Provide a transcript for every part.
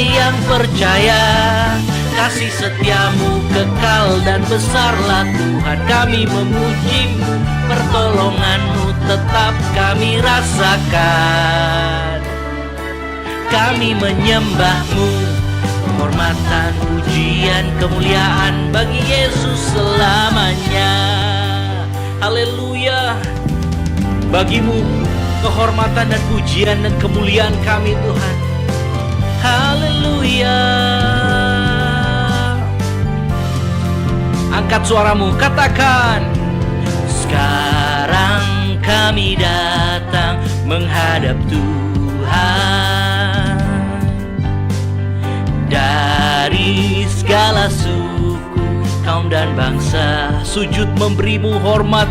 bagi yang percaya. Kasih setiamu kekal dan besarlah Tuhan, kami memujimu, pertolonganmu tetap kami rasakan. Kami menyembahmu, penghormatan, pujian, kemuliaan bagi Yesus selamanya. Haleluya. Bagimu kehormatan dan pujian dan kemuliaan kami Tuhan. Haleluya. Angkat suaramu, katakan. Sekarang kami datang menghadap Tuhan. Dari segala suku, kaum dan bangsa, sujud memberimu hormat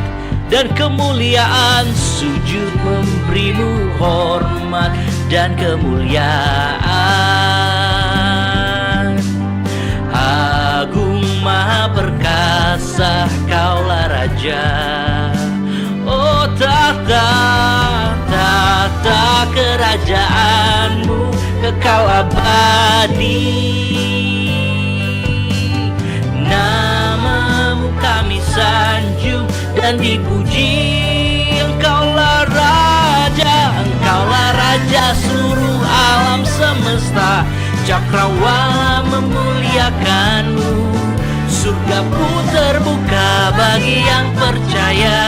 dan kemuliaan. Sujud memberimu hormat dan kemuliaan. Agung maha perkasa, kaulah Raja. Oh tahta kerajaanmu kekal abadi. Namamu kami sanjung dan dipuji. Engkaulah Raja seluruh alam semesta. Cakrawala memuliakanmu. Surga pun terbuka bagi yang percaya.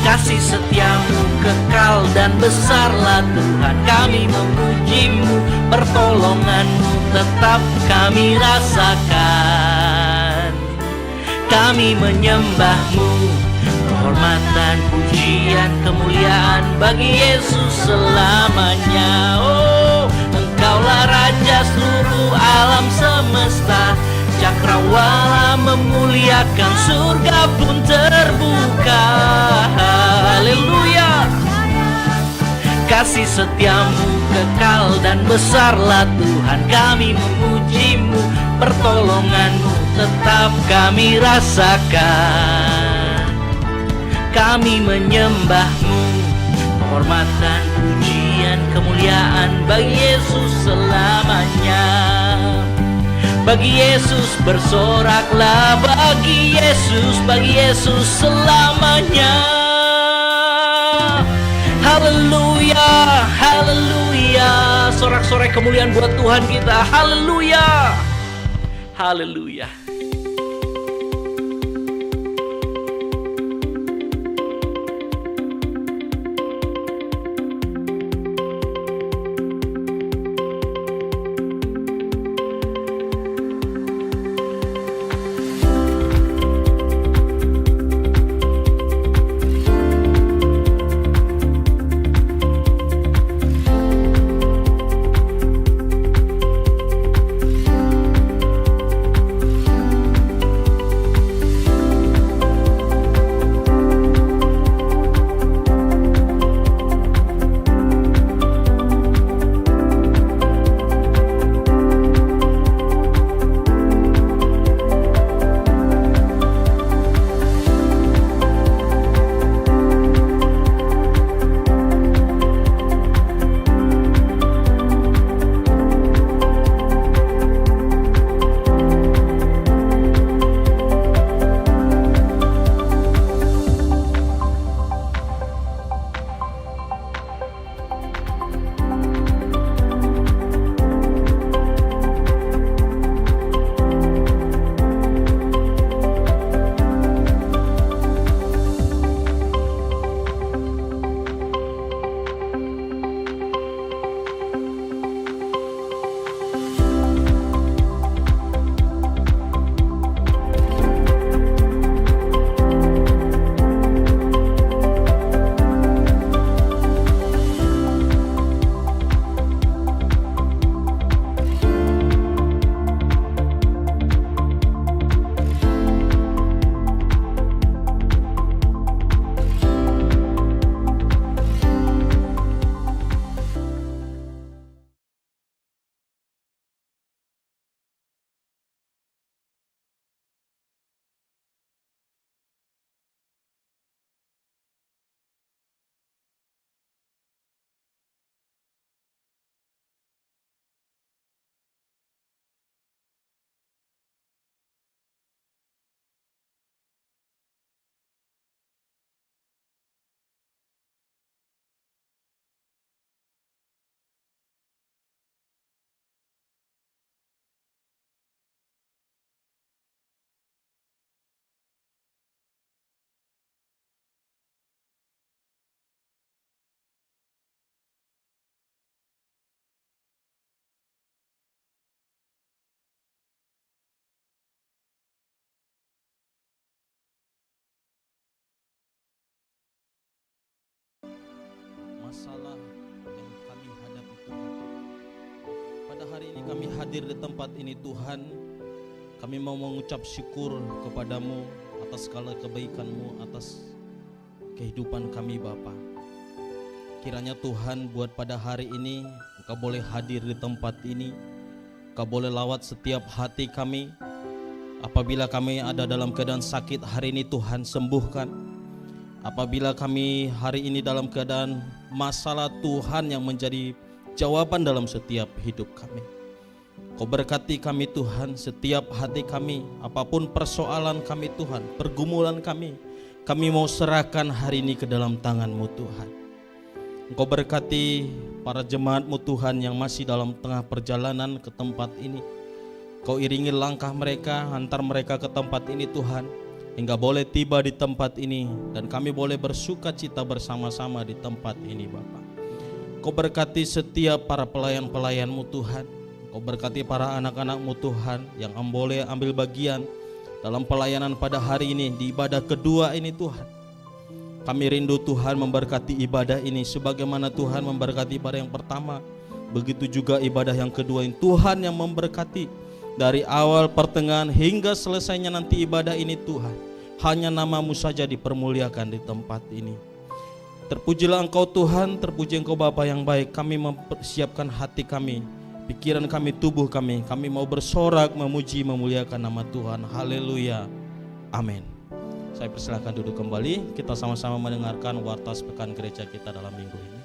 Kasih setiamu kekal dan besarlah Tuhan, kami memujimu, pertolonganmu tetap kami rasakan. Kami menyembahmu, penghormatan, pujian, kemuliaan bagi Yesus selamanya. Oh, Engkaulah Raja seluruh alam semesta. Cakrawala memuliakan, surga pun terbuka. Haleluya. Kasih setiamu kekal dan besarlah Tuhan, kami memujimu, pertolonganmu tetap kami rasakan. Kami menyembahmu, penghormatan, pujian, kemuliaan bagi Yesus selamanya. Bagi Yesus bersoraklah, bagi Yesus selamanya. Haleluya, haleluya. Sorak-sorai kemuliaan buat Tuhan kita. Haleluya, haleluya. masalah yang kami hadapi Tuhan. Pada hari ini kami hadir di tempat ini Tuhan. Kami mau mengucap syukur kepadamu atas segala kebaikan-Mu, atas kehidupan kami Bapa. Kiranya Tuhan buat pada hari ini Engkau boleh hadir di tempat ini. Engkau boleh lawat setiap hati kami. Apabila kami ada dalam keadaan sakit hari ini Tuhan sembuhkan. Apabila kami hari ini dalam keadaan masalah Tuhan yang menjadi jawaban dalam setiap hidup kami. Kau berkati kami Tuhan, setiap hati kami, apapun persoalan kami Tuhan, pergumulan kami mau serahkan hari ini ke dalam tangan-Mu Tuhan. Engkau berkati para jemaat-Mu Tuhan yang masih dalam tengah perjalanan ke tempat ini. Kau iringi langkah mereka, antar mereka ke tempat ini Tuhan, hingga boleh tiba di tempat ini dan kami boleh bersuka cita bersama-sama di tempat ini Bapa. Kau berkati setiap para pelayan-pelayan-Mu Tuhan. Kau berkati para anak-anak-Mu Tuhan yang boleh ambil bagian dalam pelayanan pada hari ini di ibadah kedua ini Tuhan. Kami rindu Tuhan memberkati ibadah ini sebagaimana Tuhan memberkati pada yang pertama. Begitu juga ibadah yang kedua ini Tuhan yang memberkati dari awal pertengahan hingga selesainya nanti ibadah ini Tuhan. Hanya nama-Mu saja dipermuliakan di tempat ini. Terpujilah Engkau Tuhan, terpuji Engkau Bapa yang baik. Kami mempersiapkan hati kami, pikiran kami, tubuh kami mau bersorak memuji memuliakan nama Tuhan. Haleluya, amin. Saya persilakan duduk kembali. Kita sama-sama mendengarkan warta sepekan gereja kita dalam minggu ini.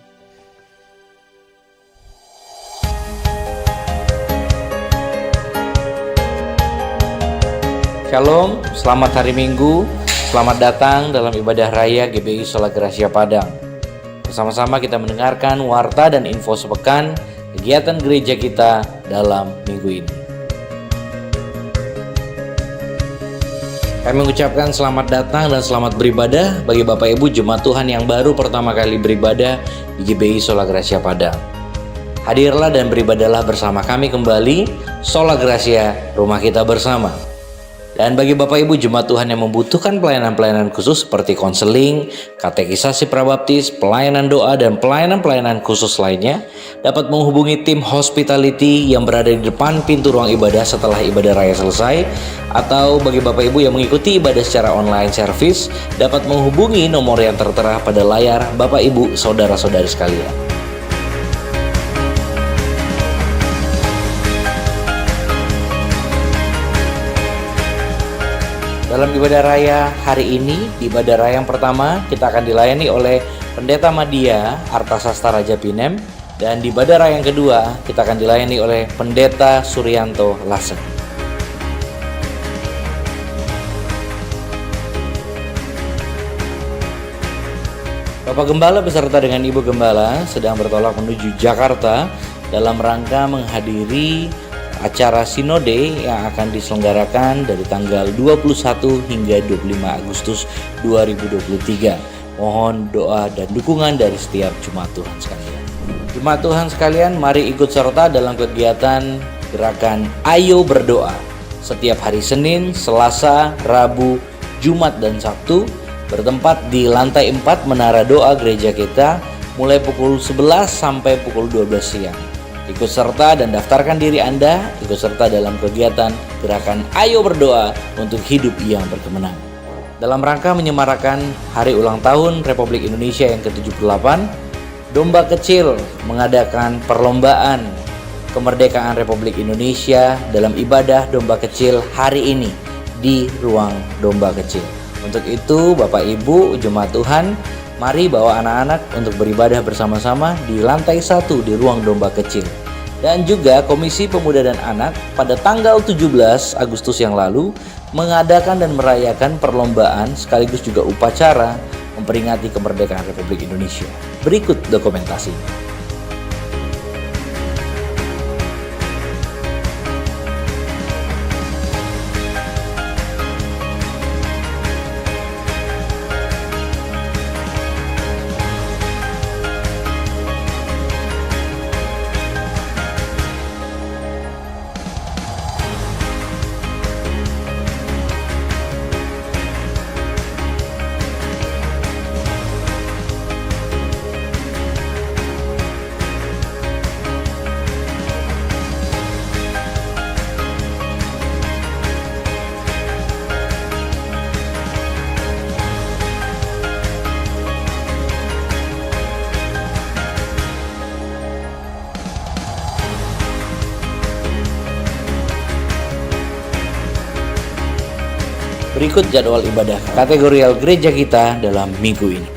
Shalom, selamat hari Minggu. Selamat datang dalam ibadah raya GBI Sola Gracia Padang. Bersama-sama kita mendengarkan warta dan info sepekan kegiatan gereja kita dalam minggu ini. Kami mengucapkan selamat datang dan selamat beribadah bagi Bapak Ibu jemaat Tuhan yang baru pertama kali beribadah di GBI Sola Gracia Padang. Hadirlah dan beribadahlah bersama kami kembali, Sola Gracia, rumah kita bersama. Dan bagi Bapak Ibu jemaat Tuhan yang membutuhkan pelayanan-pelayanan khusus seperti konseling, katekisasi prabaptis, pelayanan doa, dan pelayanan-pelayanan khusus lainnya, dapat menghubungi tim hospitality yang berada di depan pintu ruang ibadah setelah ibadah raya selesai. Atau bagi Bapak Ibu yang mengikuti ibadah secara online service, dapat menghubungi nomor yang tertera pada layar Bapak Ibu saudara-saudari sekalian. Dalam ibadah raya hari ini, di ibadah raya yang pertama, kita akan dilayani oleh Pendeta Madia Artasasta Raja Pinem. Dan di ibadah raya yang kedua, kita akan dilayani oleh Pendeta Suryanto Lasem. Bapak Gembala beserta dengan Ibu Gembala sedang bertolak menuju Jakarta dalam rangka menghadiri acara sinode yang akan diselenggarakan dari tanggal 21 hingga 25 Agustus 2023. Mohon doa dan dukungan dari setiap jemaat Tuhan sekalian. Jemaat Tuhan sekalian, mari ikut serta dalam kegiatan gerakan Ayo Berdoa setiap hari Senin, Selasa, Rabu, Jumat, dan Sabtu bertempat di lantai 4 Menara Doa gereja kita mulai pukul 11 sampai pukul 12 siang. Ikut serta dan daftarkan diri Anda ikut serta dalam kegiatan gerakan Ayo Berdoa untuk hidup yang berkemenangan. Dalam rangka menyemarakan hari ulang tahun Republik Indonesia yang ke-78, Domba Kecil mengadakan perlombaan kemerdekaan Republik Indonesia dalam ibadah Domba Kecil hari ini di ruang Domba Kecil. Untuk itu, Bapak Ibu jemaat Tuhan, mari bawa anak-anak untuk beribadah bersama-sama di lantai 1 di ruang Domba Kecil. Dan juga Komisi Pemuda dan Anak pada tanggal 17 Agustus yang lalu mengadakan dan merayakan perlombaan sekaligus juga upacara memperingati kemerdekaan Republik Indonesia. Berikut dokumentasinya. Berikut jadwal ibadah kategorial gereja kita dalam minggu ini.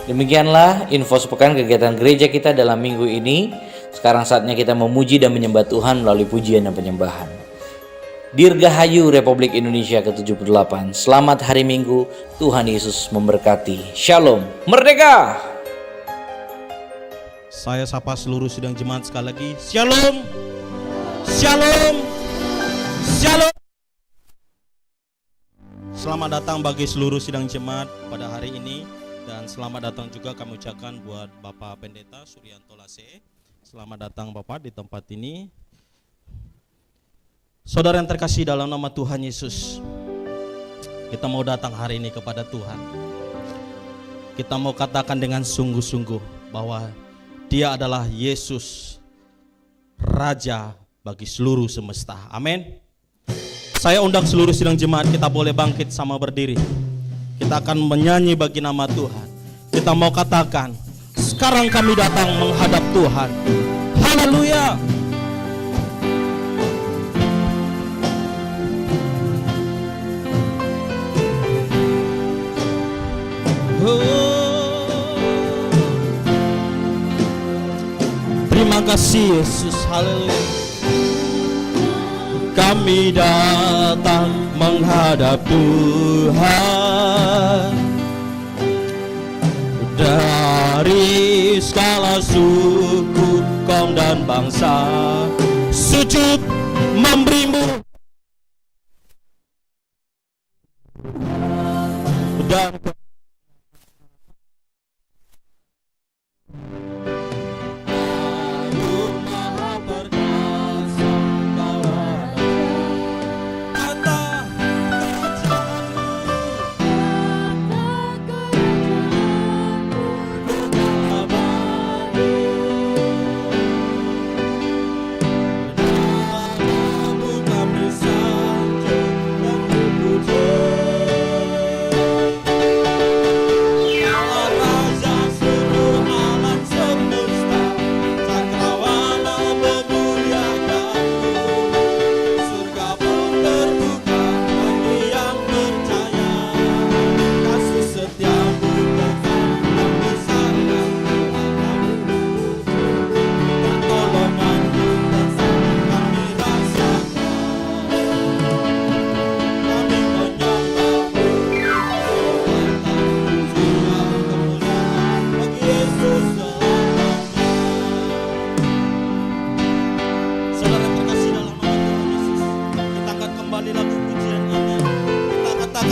Demikianlah info sepekan kegiatan gereja kita dalam minggu ini. Sekarang saatnya kita memuji dan menyembah Tuhan melalui pujian dan penyembahan. Dirgahayu Republik Indonesia ke-78. Selamat hari Minggu, Tuhan Yesus memberkati. Shalom, merdeka! Saya sapa seluruh sidang jemaat sekali lagi. Shalom, shalom, shalom. Selamat datang bagi seluruh sidang jemaat pada hari ini. Dan selamat datang juga kami ucapkan buat Bapak Pendeta Suryanto Lase. Selamat datang Bapak di tempat ini. Saudara yang terkasih dalam nama Tuhan Yesus, kita mau datang hari ini kepada Tuhan. Kita mau katakan dengan sungguh-sungguh bahwa Dia adalah Yesus, Raja bagi seluruh semesta. Amin. Saya undang seluruh sidang jemaat, kita boleh bangkit sama berdiri. Kita akan menyanyi bagi nama Tuhan. Kita mau katakan, sekarang kami datang menghadap Tuhan. Haleluya. Terima kasih Yesus. Haleluya. Kami datang menghadap Tuhan dari segala suku, kaum dan bangsa, sujud memberimu dan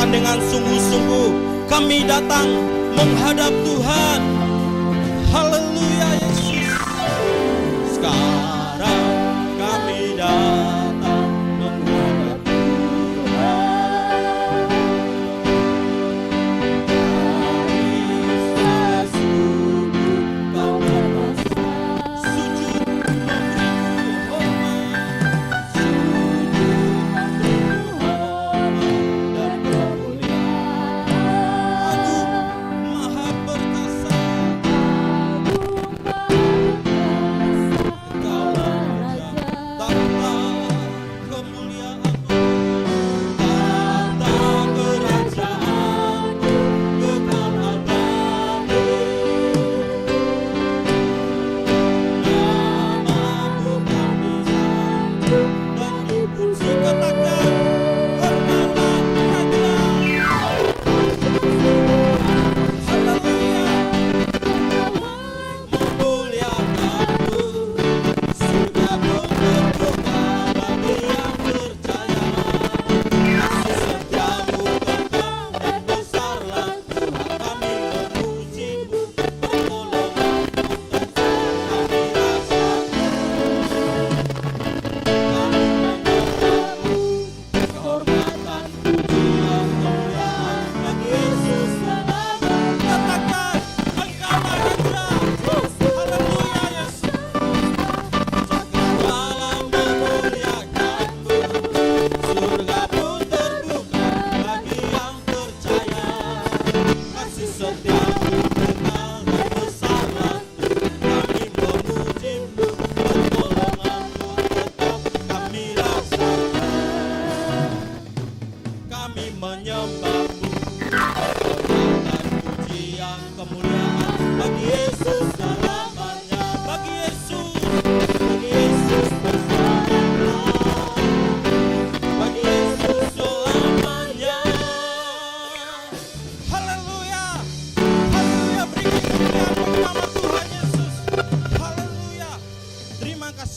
dengan sungguh-sungguh kami datang menghadap Tuhan. Haleluya Yesus. Sekarang kami datang menghadap Tuhan. Dari suku kau berbangsa, sujud memberimu hormat, sujud memberimu hormat dan kemuliaan. Agung maha perkasa.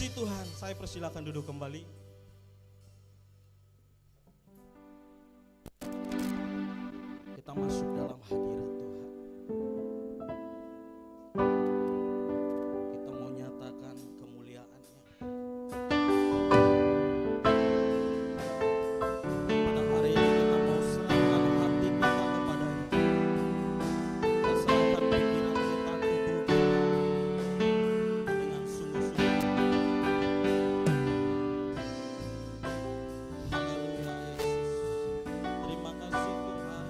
kasih Tuhan, saya persilakan duduk kembali. Kita masuk dalam hadirat Tuhan. Kita mau nyatakan kemuliaan-Nya. Pada hari ini kita mau serahkan hati kita kepada-Nya. Kita serahkan pikiran kita, tubuh kita dengan sungguh-sungguh. Haleluya Yesus. Terima kasih Tuhan.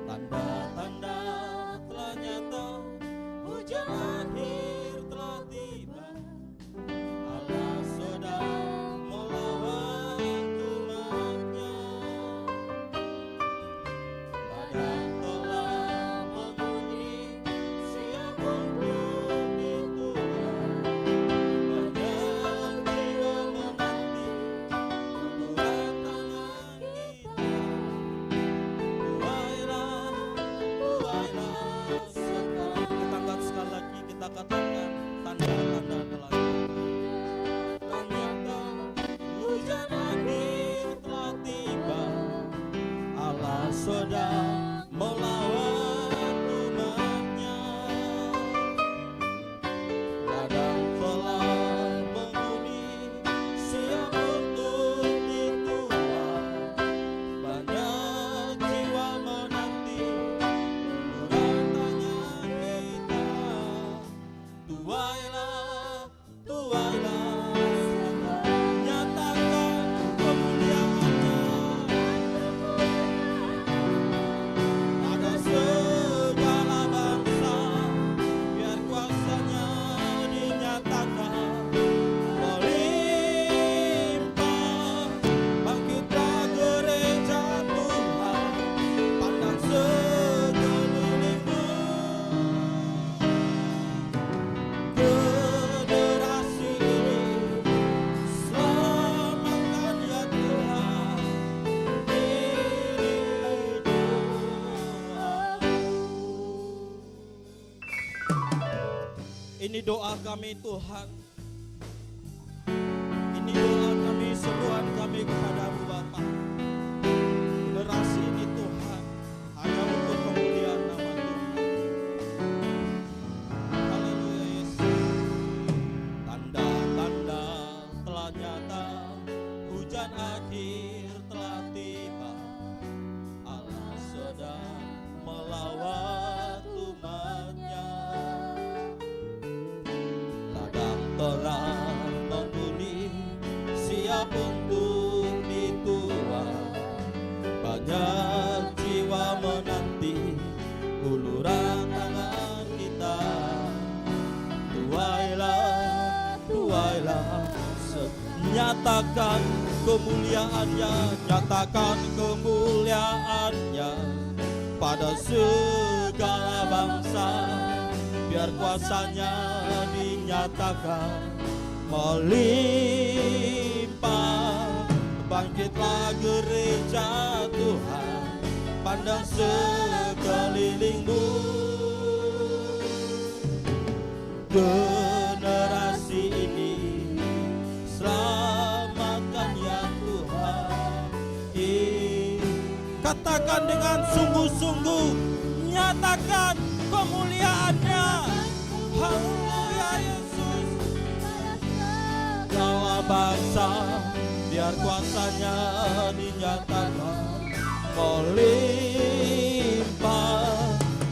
Tanda-tanda telah nyata, hujan akhir telah tiba. Allah sedang melawan umat-Nya. Badai telah menguji, siap untuk dituai. Banyak jiwa menanti uluran tangan kita. Tuailah, tuailah sekarang. Kita angkat sekali lagi, kita katakan tanda-tanda telah nyata. Hujan akhir telah tiba. Allah sedang melawan umat-Nya. Ladang telah mengundi, siap untuk dituai. Banyak jiwa menanti uluran tangan kita. Tuailah, tuailah sekarang. Nyatakan kemuliaan-Nya pada segala bangsa. Biar kuasa-Nya dinyatakan melimpah. Bangkitlah gereja Tuhan, pandang sekelilingmu. Generasi ini selamatkan ya Tuhan. Ini doa kami Tuhan. Ini doa kami, seruan kami kepadamu Bapa. Generasi ini Tuhan, hanya untuk kemuliaan nama Tuhan. Haleluya Yesus. Tanda-tanda telah nyata, hujan akhir telah tiba. Allah sedang melawat umat-Nya. Ladang telah mengundi, siap untuk dituai. Banyak jiwa menanti uluran tangan kita. Tuailah, tuailah nyatakan kemuliaan-Nya, nyatakan kemuliaan-Nya pada segala bangsa. Biar kuasa-Nya dinyatakan melimpah. Bangkitlah gereja Tuhan, pandang sekelilingmu. Generasi ini selamatkan ya Tuhan. Katakan dengan sungguh-sungguh, nyatakan kemuliaan-Nya. Haleluya Yesus. Segala bangsa, biar kuasa-Nya dinyatakan melimpah.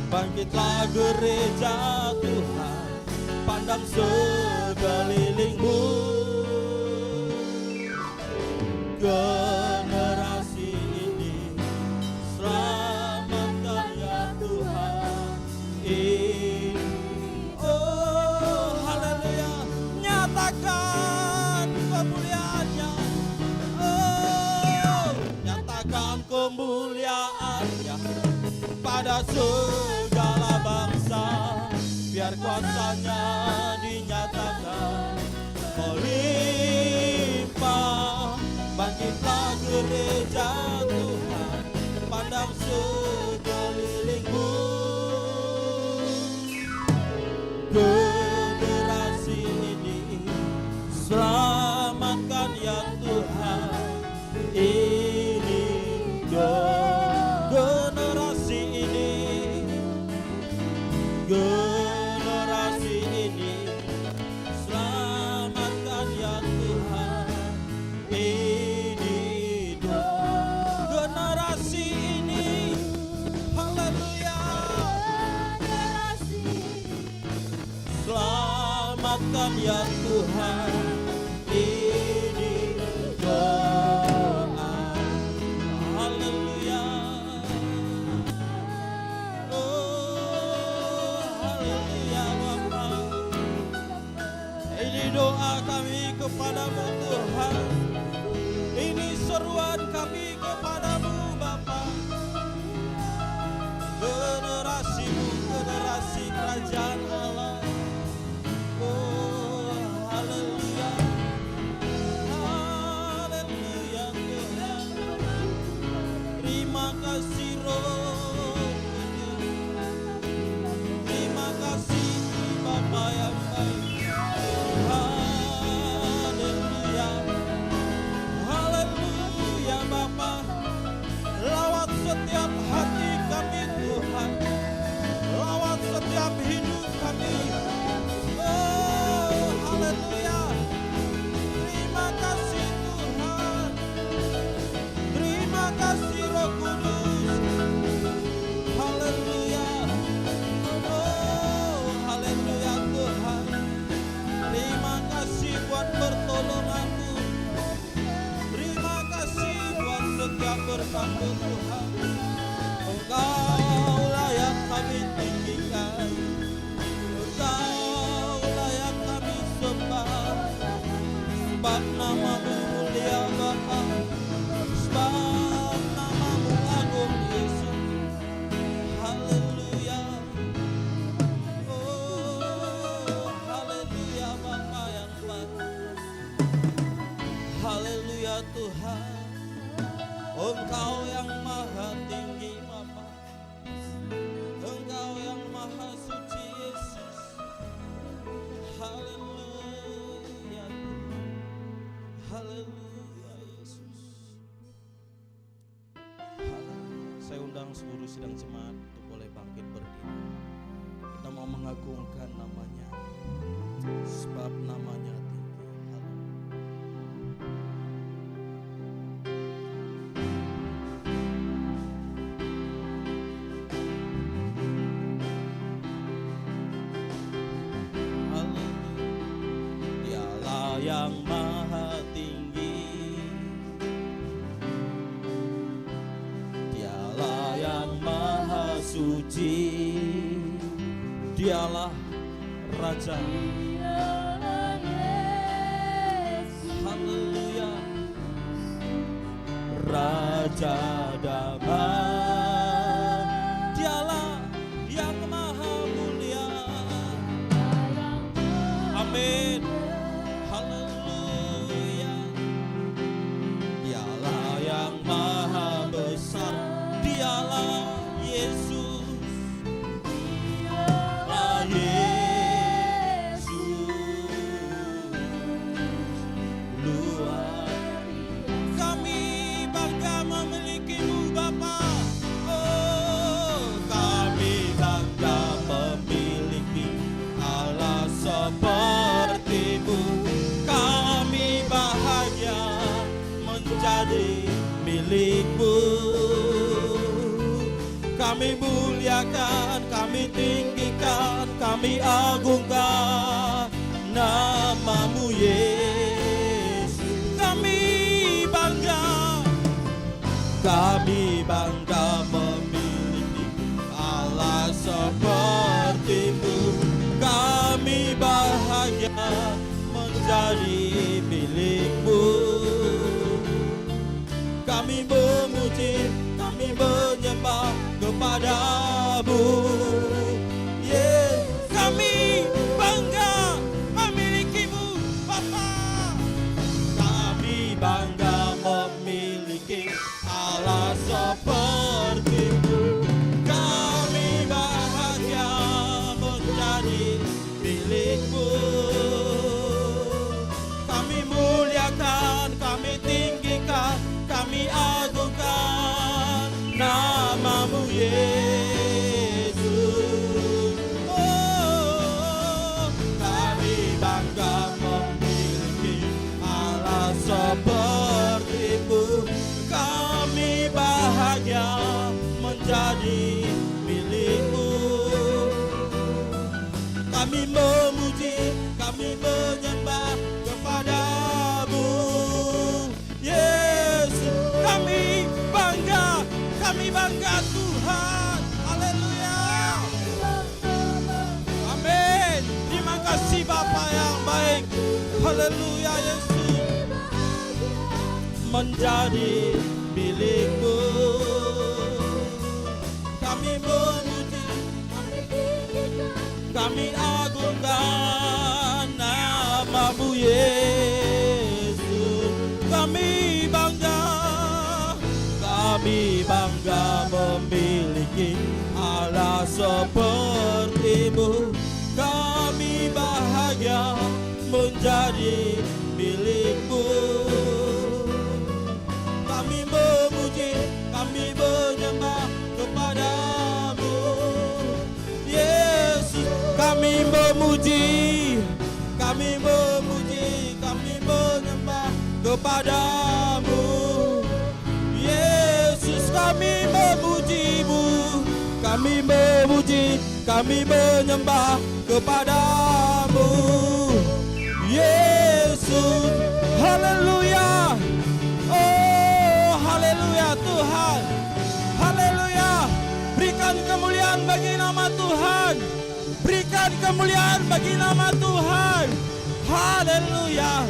Bangkitlah gereja Tuhan, pandang sekelilingmu. Generasi ini selamatkan ya Tuhan. Oh haleluya, nyatakan kemuliaan-Nya. Oh nyatakan kemuliaan-Nya pada segala bangsa. Biar kuasa-Nya dinyatakan melimpah. Bangkitlah gereja Kabulkan ya Tuhan ini doa. Haleluya. Oh haleluya Bapa. Ini doa kami kepadamu Tuhan. Ini seruan kami kepadamu Bapa. Generasimu generasi kerajaan Allah. Oh haleluya. Haleluya Tuhan. Terima kasih Roh Kudus. Terima kasih Bapa yang baik. Haleluya. Haleluya Bapa. Lawat setiap hati kami Tuhan. Lawat setiap hidup kami. Oh haleluya. Terima kasih Tuhan. Terima kasih Roh Kudus. Haleluya. Oh haleluya Tuhan. Terima kasih buat pertolongan-Mu. Terima kasih buat setiap berkat-Mu Tuhan. Engkau layak kami tinggikan. Engkau layak kami sembah. Sebab nama-Mu mulia Bapa. Sebab nama-Mu agung Yesus. Haleluya. Oh haleluya Bapa yang baik. Haleluya Tuhan. Engkau yang maha tinggi Bapa. Engkau yang maha suci Yesus. Haleluya. Haleluya Yesus. Haleluya. Saya undang seluruh sidang jemaat untuk boleh bangkit berdiri. Kita mau mengagungkan namanya. Sebab namanya tinggi. Dialah yang maha tinggi. Dialah yang maha suci. Dialah Raja. Haleluya. Raja damai. Dialah yang maha mulia. Amin. Haleluya. Dialah yang maha besar. Dialah Yesus. Dialah Yesus. Luar. Kami bangga memiliki-Mu Bapa. Oh, kami bangga memiliki Allah seperti-Mu. Kami bahagia menjadi milik-Mu. Kami muliakan, kami tinggikan, kami agungkan nama-Mu Yesus. Kami bangga memiliki Allah seperti-Mu. Kami bahagia menjadi milik-Mu. Kami memuji, kami menyembah kepada-Mu. Yes, kami bangga memiliki-Mu Bapa. Kami bangga memiliki Allah seperti-Mu. Kami bahagia menjadi milik-Mu. Kami muliakan, kami tinggikan, kami agungkan nama-Mu Yesus. Oh, kami bangga memiliki Allah seperti-Mu. Kami bahagia menjadi milik-Mu. Kami memuji, kami Haleluya Yesus, menjadi milikmu. Kami memuji, kami agungkan namamu Yesus. Kami bangga memiliki Allah sepertimu. Kami bahagia menjadi milikmu. Kami memuji, kami menyembah kepadamu Yesus. Kami memuji, kami menyembah kepadamu Yesus. Kami memujimu, kami memuji, kami menyembah kepadamu Yesus. Haleluya. Oh haleluya Tuhan, haleluya. Berikan kemuliaan bagi nama Tuhan, berikan kemuliaan bagi nama Tuhan. Haleluya,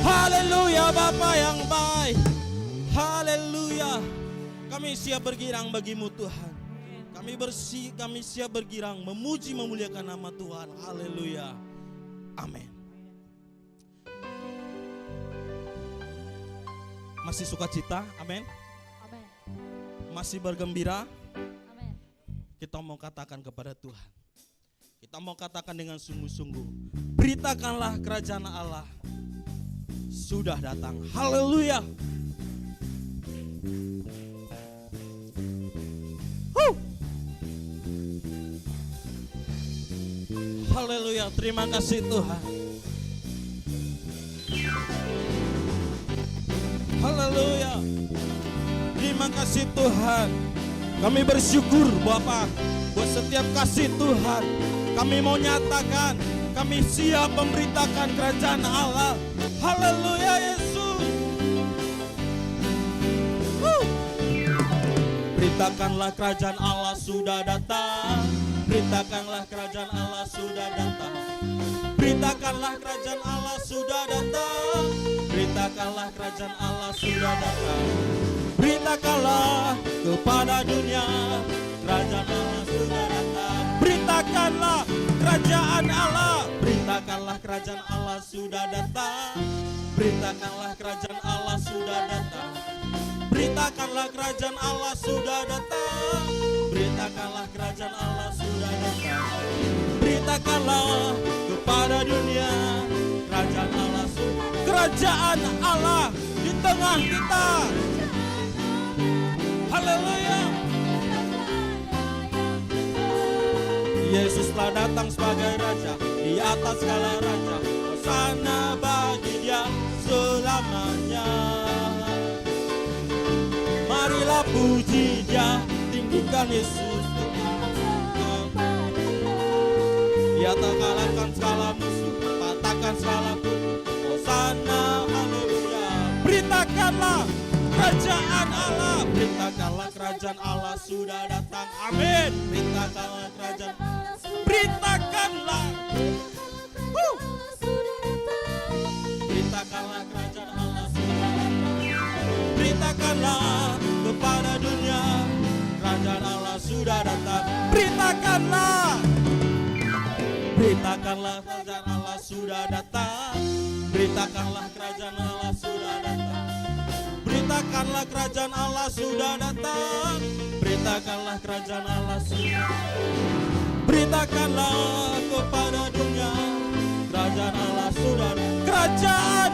haleluya Bapa yang baik. Haleluya. Kami siap bergirang bagimu Tuhan. Kami siap bergirang memuji memuliakan nama Tuhan. Haleluya. Amin. Masih sukacita? Amin. Amin. Masih bergembira? Amin. Kita mau katakan kepada Tuhan. Kita mau katakan dengan sungguh-sungguh. Beritakanlah kerajaan Allah sudah datang. Haleluya. Haleluya, terima kasih Tuhan. Haleluya, terima kasih Tuhan. Kami bersyukur Bapa buat setiap kasih Tuhan. Kami mau nyatakan, kami siap memberitakan kerajaan Allah. Haleluya Yesus. Beritakanlah kerajaan Allah sudah datang. Beritakanlah kerajaan Allah sudah datang. Beritakanlah kerajaan Allah sudah datang. Beritakanlah kerajaan Allah sudah datang. Beritakanlah kepada dunia, kerajaan Allah sudah datang. Beritakanlah kerajaan Allah. Beritakanlah kerajaan Allah sudah datang. Beritakanlah kerajaan Allah sudah datang. Beritakanlah kerajaan Allah sudah datang. Beritakanlah kerajaan Allah sudah datang. Beritakanlah kepada dunia, kerajaan Allah sudah. Kerajaan Allah di tengah kita. Haleluya. Yesus telah datang sebagai Raja di atas segala raja. Hosana bagi Dia selamanya. Marilah puji Dia, tinggikan Yesus. Dia tak kalahkan segala musuh, patahkan segala kutuk. Hosana, haleluya. Beritakanlah kerajaan Allah. Beritakanlah kerajaan Allah sudah datang. Amin. Beritakanlah kerajaan. Beritakanlah. Beritakanlah kerajaan Allah sudah datang. Beritakanlah kepada dunia, kerajaan Allah sudah datang. Beritakanlah. Beritakanlah kerajaan Allah sudah datang. Beritakanlah kerajaan Allah sudah datang. Beritakanlah kerajaan Allah sudah datang. Beritakanlah kerajaan Allah sudah datang. Beritakanlah kepada dunia, kerajaan Allah sudah datang. Kerajaan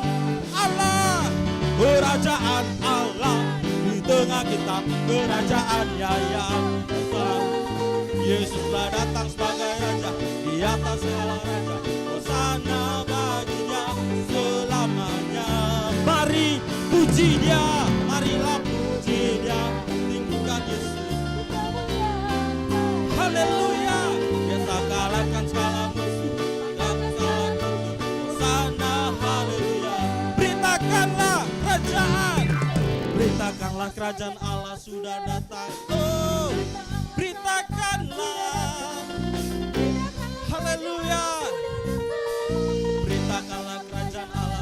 Allah, kerajaan Allah di tengah kita. Kerajaannya yang besar. Yesus telah datang sebagai Raja di atas segala raja. Hosana bagi Dia selamanya. Mari puji Dia, marilah puji Dia, tinggikan Yesus. Haleluya. Dia tak kalahkan segala musuh, tak kalahkan kutuk. Hosana, haleluya. Beritakanlah kerajaan. Beritakanlah kerajaan Allah sudah datang. Oh, beritakanlah. Haleluya. Beritakanlah kerajaan Allah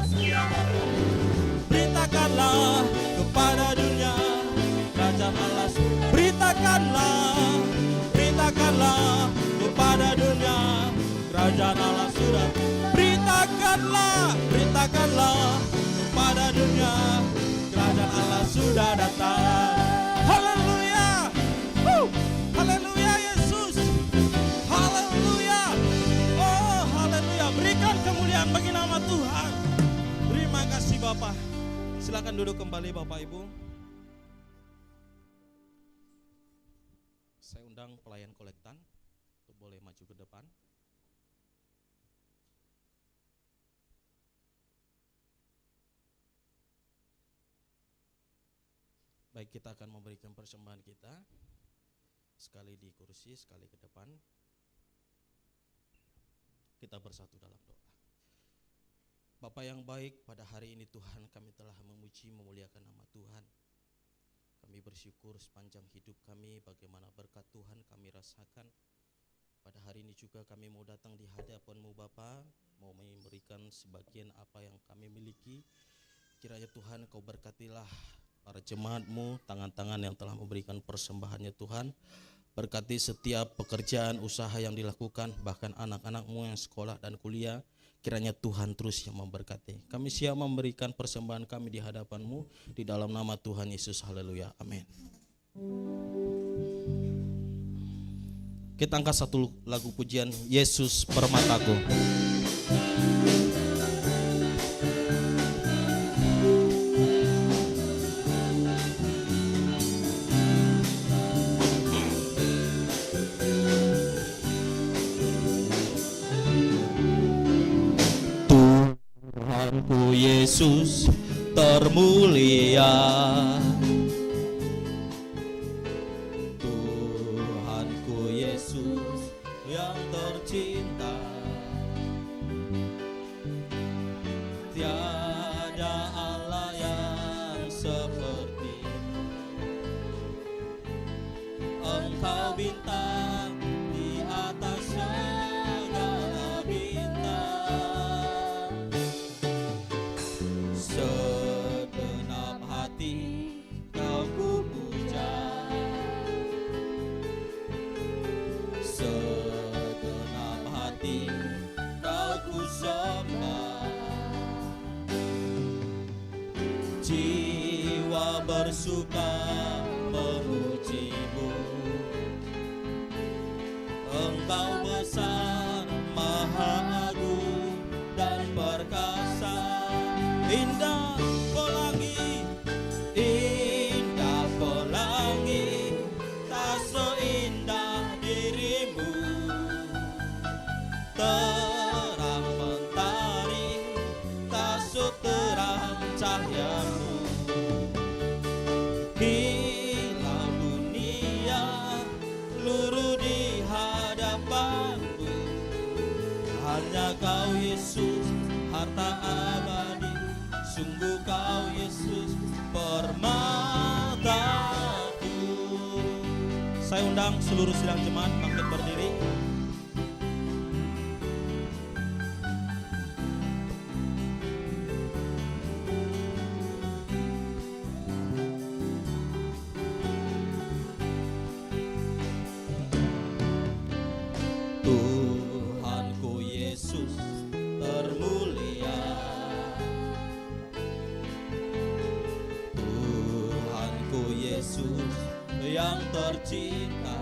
katakanlah pada dunia, kerajaan Allah sudah datang. Haleluya. Haleluya Yesus. Haleluya. Oh haleluya. Berikan kemuliaan bagi nama Tuhan. Terima kasih Bapak. Silakan duduk kembali Bapak Ibu. Saya undang pelayan kolektan untuk boleh maju ke depan. Baik, kita akan memberikan persembahan kita. Sekali di kursi, sekali ke depan. Kita bersatu dalam doa. Bapa yang baik, pada hari ini Tuhan kami telah memuji memuliakan nama Tuhan. Kami bersyukur sepanjang hidup kami bagaimana berkat Tuhan kami rasakan. Pada hari ini juga kami mau datang di hadapan-Mu Bapa, mau memberikan sebagian apa yang kami miliki. Kiranya Tuhan Kau berkatilah para jemaat-Mu, tangan-tangan yang telah memberikan persembahannya Tuhan. Berkati setiap pekerjaan usaha yang dilakukan, bahkan anak-anak-Mu yang sekolah dan kuliah. Kiranya Tuhan terus yang memberkati. Kami siap memberikan persembahan kami di hadapan-Mu di dalam nama Tuhan Yesus. Haleluya. Amin. Kita angkat satu lagu pujian, Yesus Permataku. Tuhanku Yesus termulia, Tuhanku Yesus yang tercinta, tiada Allah yang seperti-Mu. Engkau bintang di atas segala bintang, segenap hati Kau ku puja, segenap hati Kau ku sembah. Jiwa bersuka memuji-Mu, Engkau besar, maha agung dan perkasa. Indah pelangi, indah pelangi, tak seindah diri-Mu. Terang mentari, tak seterang cahaya-Mu. Hilau dunia, luruh di hadapan-Mu. Hanya Kau Yesus, harta abadi. Sungguh Kau Yesus permataku. Saya undang seluruh sidang jemaat bangkit berdiri. Tuhanku Yesus termulia, Tuhanku Yesus yang tercinta,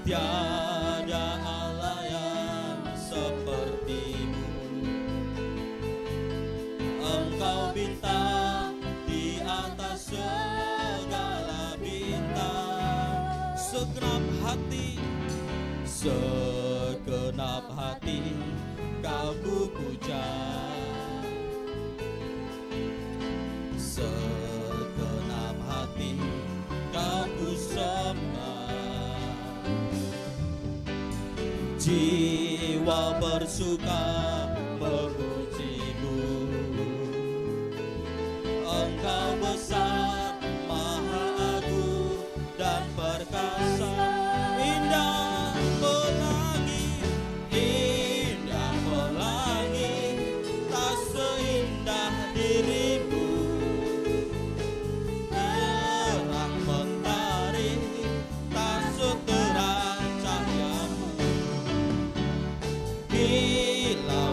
tiada Allah yang seperti-Mu. Engkau bintang di atas segala bintang, segenap hati Kau ku puja, segenap hati Kau ku sembah. Jiwa bersuka memuji-Mu, Engkau besar, maha agung dan perkasa. Indah pelangi, tak seindah diri-Mu. Terang mentari, tak seterang cahaya-Mu. Hilau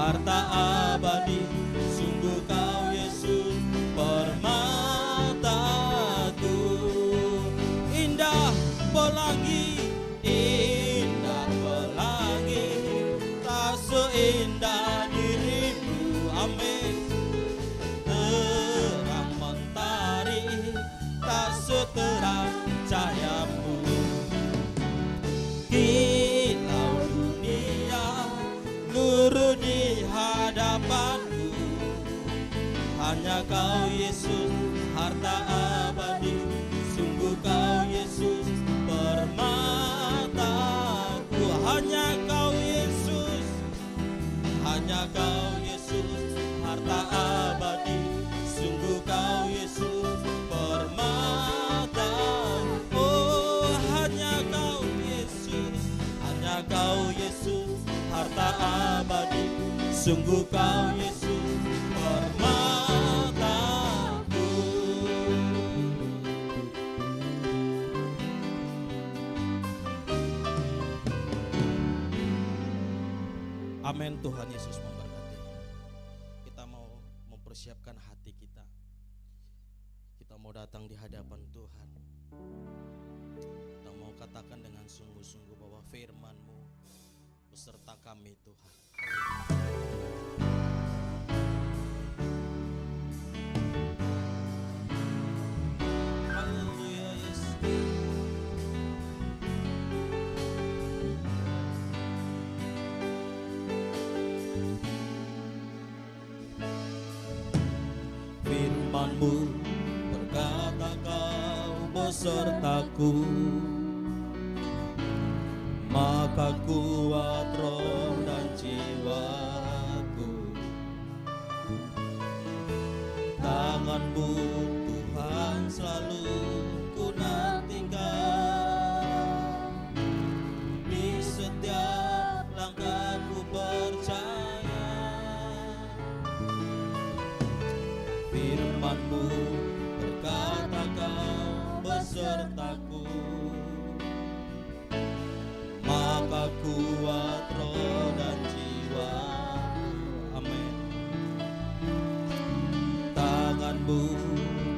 harta abadi. Sungguh kau Yesus permataku. Indah pelangi, indah pelangi, tak seindah dirimu. Amin. Terang mentari, tak seterang cahayamu. Kilau dunia luruh di hadapanku, hanya kau Yesus harta abadi. Sungguh kau Yesus permataku. Hanya kau Yesus, hanya kau Yesus harta abadi. Sungguh kau Yesus permataku. Oh, hanya kau Yesus, hanya kau Yesus harta abadi. Sungguh kau Yesus permataku. Amin. Tuhan Yesus memberkati. Kita mau mempersiapkan hati kita. Kita mau datang di hadapan Tuhan. Kita mau katakan dengan sungguh-sungguh bahwa firman-Mu beserta kami Tuhan. Haleluya Yesus. Firman-Mu berkata kau besertaku, maka kuat roh dan jiwaku. Tangan-Mu Tuhan selalu ku nantikan, di setiap langkahku percaya. Firman-Mu berkata kau besertaku, maka kuat roh dan jiwa. Amin. Tangan-Mu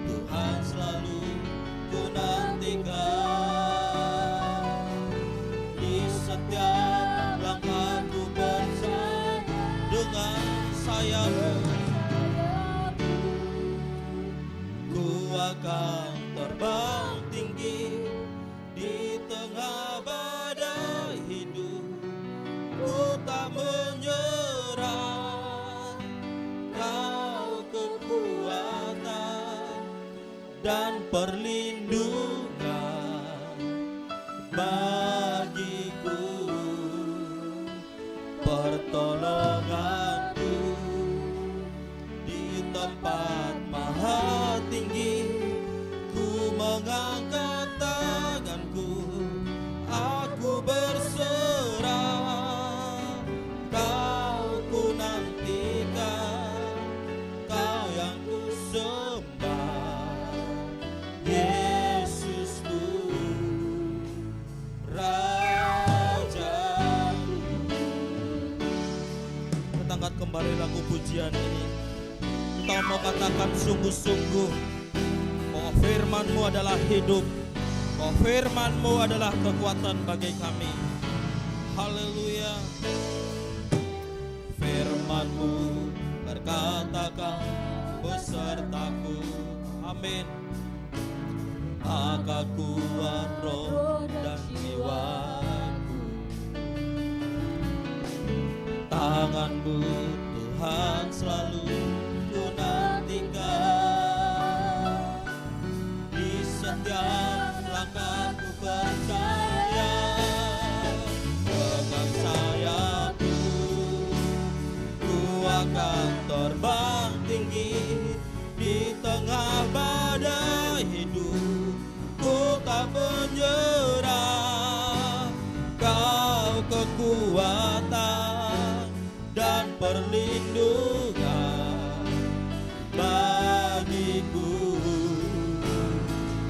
Tuhan selalu ku nantikan, di setiap langkahku percaya. Dengan sayap-Mu ku akan terbang tinggi di tengah badai hidup. Ku tak menyerah, kau kekuatan dan perlindungan bagiku, pertolonganku di tempat maha tinggi. Ku mengangkat tanganku, aku berserah. Kau ku nantikan, kau yang ku sembah. Yesusku, Rajaku. Kita angkat kembali lagu pujian ini. Kita mau katakan sungguh-sungguh bahwa firman-Mu adalah hidup, bahwa firman-Mu adalah kekuatan bagi kami. Haleluya. Firman-Mu berkata kau besertaku. Amin. Maka kuat roh dan jiwaku. Tangan-Mu Tuhan selalu ku nantikan, di setiap langkahku percaya. Dengan sayap-Mu ku akan terbang tinggi di tengah badai hidup. Ku tak menyerah, kau kekuatan dan perlindungan bagiku,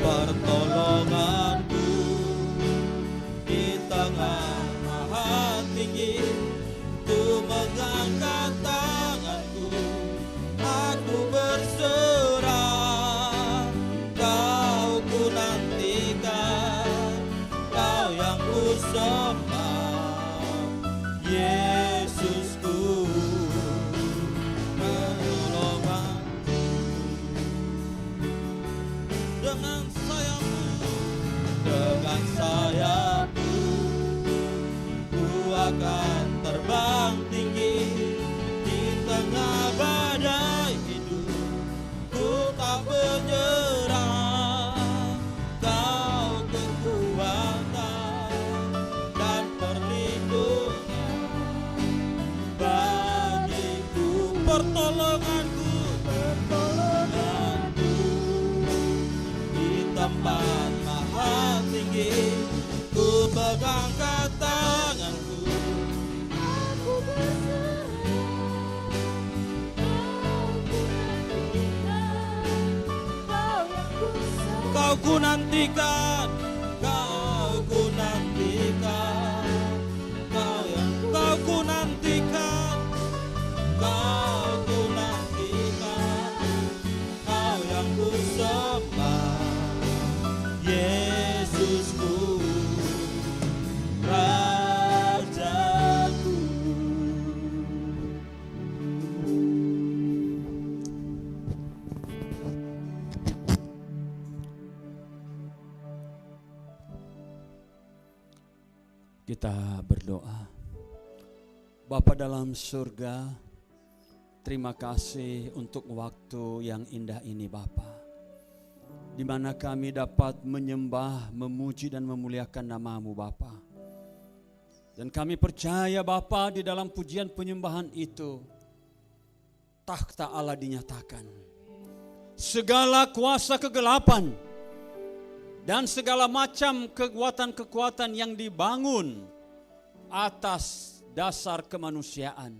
pertolonganku di tengah maha tinggi. Ku mengangkat sembah, Yesusku, penolonganku. Dengan sayapmu ku akan terbang tinggi di tengah badai hidup. Ku tak menyerah, Kau kekuatan dan perlindungan bagiku, pertolonganku di tempat maha tinggi. Ku pegangkan tanganku, Aku berserah, Kau ku nantikan, Kau ku nantikan, Kau ku nantikan, Kau ku nantikan, Kau yang ku sembah, Yesusku, Rajaku. Kita berdoa. Bapa dalam surga, terima kasih untuk waktu yang indah ini Bapa, di mana kami dapat menyembah, memuji dan memuliakan nama-Mu Bapa. Dan kami percaya Bapa, di dalam pujian penyembahan itu takhta Allah dinyatakan. Segala kuasa kegelapan dan segala macam kekuatan-kekuatan yang dibangun atas dasar kemanusiaan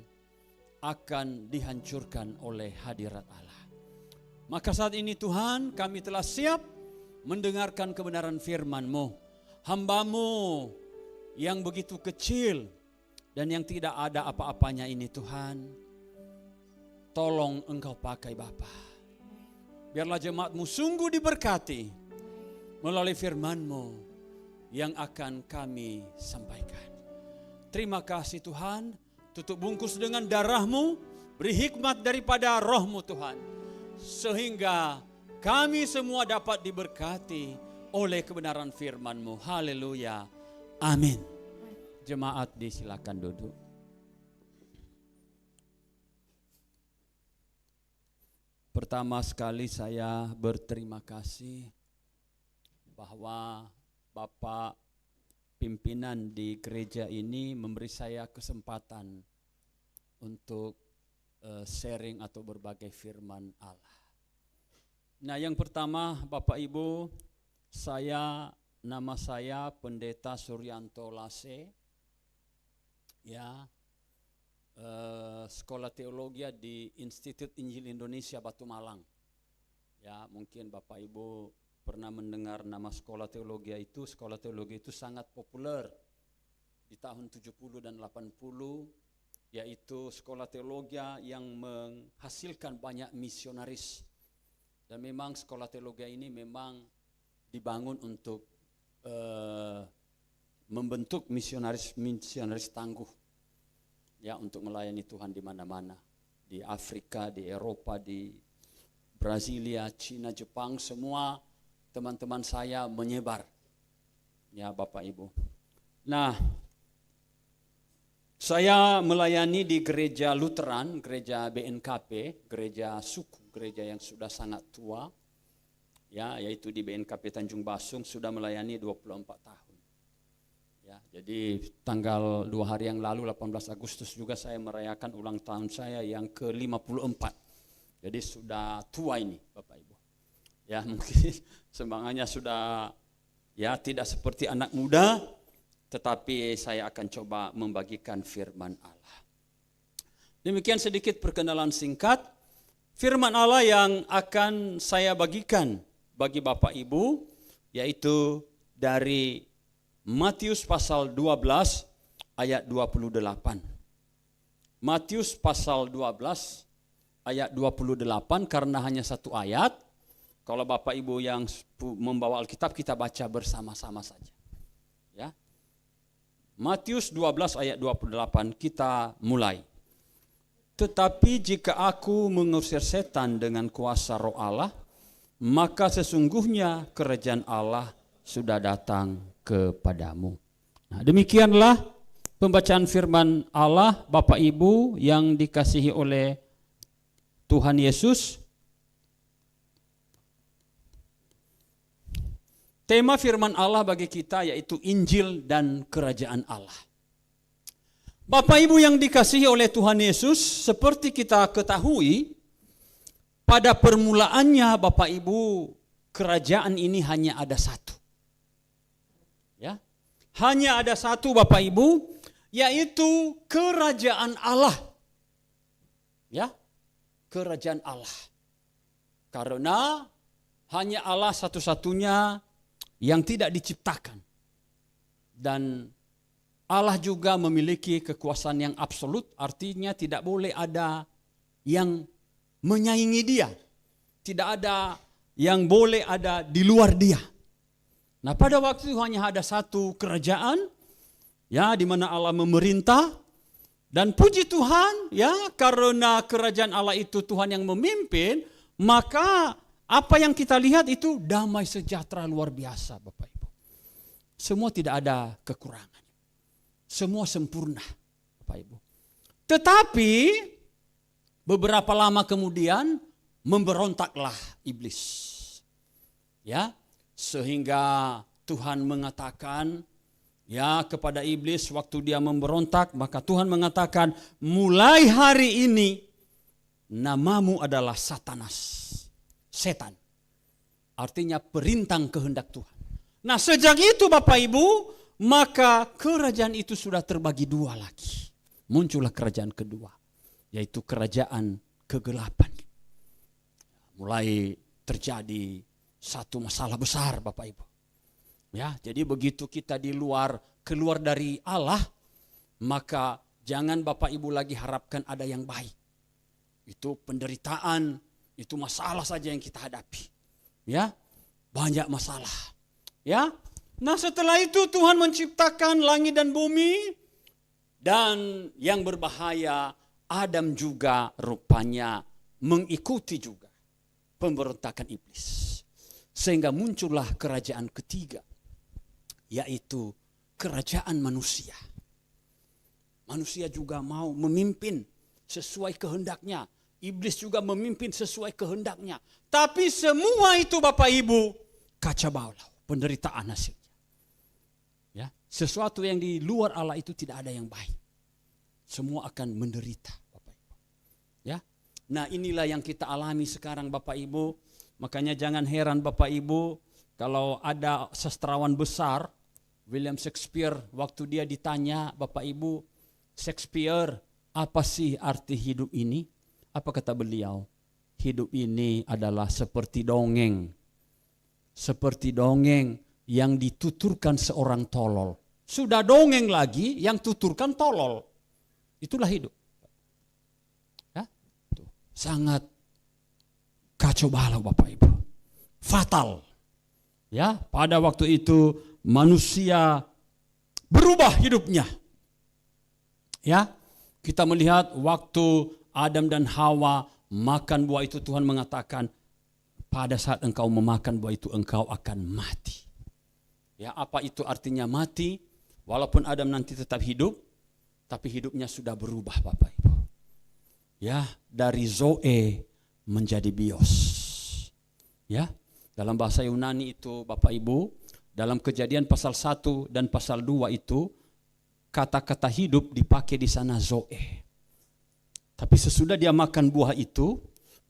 akan dihancurkan oleh hadirat Allah. Maka saat ini Tuhan, kami telah siap mendengarkan kebenaran firman-Mu. Hamba-Mu yang begitu kecil dan yang tidak ada apa-apanya ini Tuhan, tolong Engkau pakai Bapa. Biarlah jemaat-Mu sungguh diberkati melalui firman-Mu yang akan kami sampaikan. Terima kasih Tuhan, tutup bungkus dengan darah-Mu, beri hikmat daripada roh-Mu Tuhan, sehingga kami semua dapat diberkati oleh kebenaran firman-Mu. Haleluya, amin. Jemaat disilakan duduk. Pertama sekali saya berterima kasih bahwa Bapak pimpinan di gereja ini memberi saya kesempatan untuk sharing atau berbagi firman Allah. Nah, yang pertama Bapak Ibu, nama saya Pendeta Suryanto Lase, ya, sekolah teologi di Institut Injil Indonesia Batu Malang. Ya, mungkin Bapak Ibu pernah mendengar nama sekolah teologi itu. Sekolah teologi itu sangat populer di tahun 70 dan 80, yaitu sekolah teologi yang menghasilkan banyak misionaris. Dan memang sekolah teologi ini memang dibangun untuk membentuk misionaris tangguh, ya, untuk melayani Tuhan di mana-mana, di Afrika, di Eropa, di Brasilia, Cina, Jepang, semua teman-teman saya menyebar, ya Bapak Ibu. Nah, saya melayani di gereja Lutheran, gereja BNKP, gereja suku, gereja yang sudah sangat tua, ya, yaitu di BNKP Tanjung Basung, sudah melayani 24 tahun. Ya, jadi tanggal 2 hari yang lalu, 18 Agustus juga saya merayakan ulang tahun saya yang ke-54. Jadi sudah tua ini Bapak Ibu. Ya, mungkin semangatnya sudah, ya, tidak seperti anak muda, tetapi saya akan coba membagikan firman Allah. Demikian sedikit perkenalan singkat firman Allah yang akan saya bagikan bagi Bapak Ibu, yaitu dari Matius pasal 12 ayat 28. Matius pasal 12 ayat 28, karena hanya satu ayat. Kalau Bapak Ibu yang membawa Alkitab, kita baca bersama-sama saja. Ya. Matius 12 ayat 28 kita mulai. Tetapi jika aku mengusir setan dengan kuasa Roh Allah, maka sesungguhnya kerajaan Allah sudah datang kepadamu. Nah, demikianlah pembacaan firman Allah, Bapak Ibu yang dikasihi oleh Tuhan Yesus. Tema firman Allah bagi kita yaitu Injil dan Kerajaan Allah. Bapak Ibu yang dikasihi oleh Tuhan Yesus, seperti kita ketahui, pada permulaannya Bapak Ibu, kerajaan ini hanya ada satu. Ya, hanya ada satu Bapak Ibu, yaitu kerajaan Allah. Ya, kerajaan Allah. Karena hanya Allah satu-satunya yang tidak diciptakan. Dan Allah juga memiliki kekuasaan yang absolut, artinya tidak boleh ada yang menyaingi dia. Tidak ada yang boleh ada di luar dia. Nah, pada waktu itu hanya ada satu kerajaan, ya, di mana Allah memerintah. Dan puji Tuhan, ya, karena kerajaan Allah itu Tuhan yang memimpin, maka apa yang kita lihat itu damai sejahtera luar biasa, Bapak Ibu. Semua tidak ada kekurangan. Semua sempurna, Bapak Ibu. Tetapi beberapa lama kemudian memberontaklah iblis. Ya, sehingga Tuhan mengatakan, ya, kepada iblis waktu dia memberontak, maka Tuhan mengatakan, mulai hari ini namamu adalah Satanas. Setan. Artinya perintang kehendak Tuhan. Nah, sejak itu Bapak Ibu, maka kerajaan itu sudah terbagi dua lagi. Muncullah kerajaan kedua, yaitu kerajaan kegelapan. Mulai terjadi satu masalah besar Bapak Ibu. Ya, jadi begitu kita keluar dari Allah, maka jangan Bapak Ibu lagi harapkan ada yang baik. Itu penderitaan, itu masalah saja yang kita hadapi. Ya, banyak masalah. Ya. Nah, setelah itu Tuhan menciptakan langit dan bumi, dan yang berbahaya, Adam juga rupanya mengikuti juga pemberontakan iblis. Sehingga muncullah kerajaan ketiga, yaitu kerajaan manusia. Manusia juga mau memimpin sesuai kehendaknya. Iblis juga memimpin sesuai kehendaknya. Tapi semua itu Bapak Ibu kacau balau, penderitaan hasilnya. Ya, sesuatu yang di luar Allah itu tidak ada yang baik. Semua akan menderita, Bapak Ibu. Ya. Nah, inilah yang kita alami sekarang Bapak Ibu. Makanya jangan heran Bapak Ibu kalau ada sastrawan besar William Shakespeare, waktu dia ditanya, Bapak Ibu, Shakespeare, apa sih arti hidup ini? Apa kata beliau? Hidup ini adalah seperti dongeng. Seperti dongeng yang dituturkan seorang tolol. Sudah dongeng lagi, yang tuturkan tolol. Itulah hidup. Ya? Sangat kacau balau Bapak Ibu. Fatal. Ya, pada waktu itu manusia berubah hidupnya. Ya, kita melihat waktu Adam dan Hawa makan buah itu, Tuhan mengatakan pada saat engkau memakan buah itu engkau akan mati. Ya, apa itu artinya mati? Walaupun Adam nanti tetap hidup, tapi hidupnya sudah berubah Bapak Ibu. Ya, dari zoe menjadi bios. Ya, dalam bahasa Yunani itu Bapak Ibu, dalam Kejadian pasal 1 dan pasal 2 itu kata-kata hidup dipakai di sana zoe. Tapi sesudah dia makan buah itu,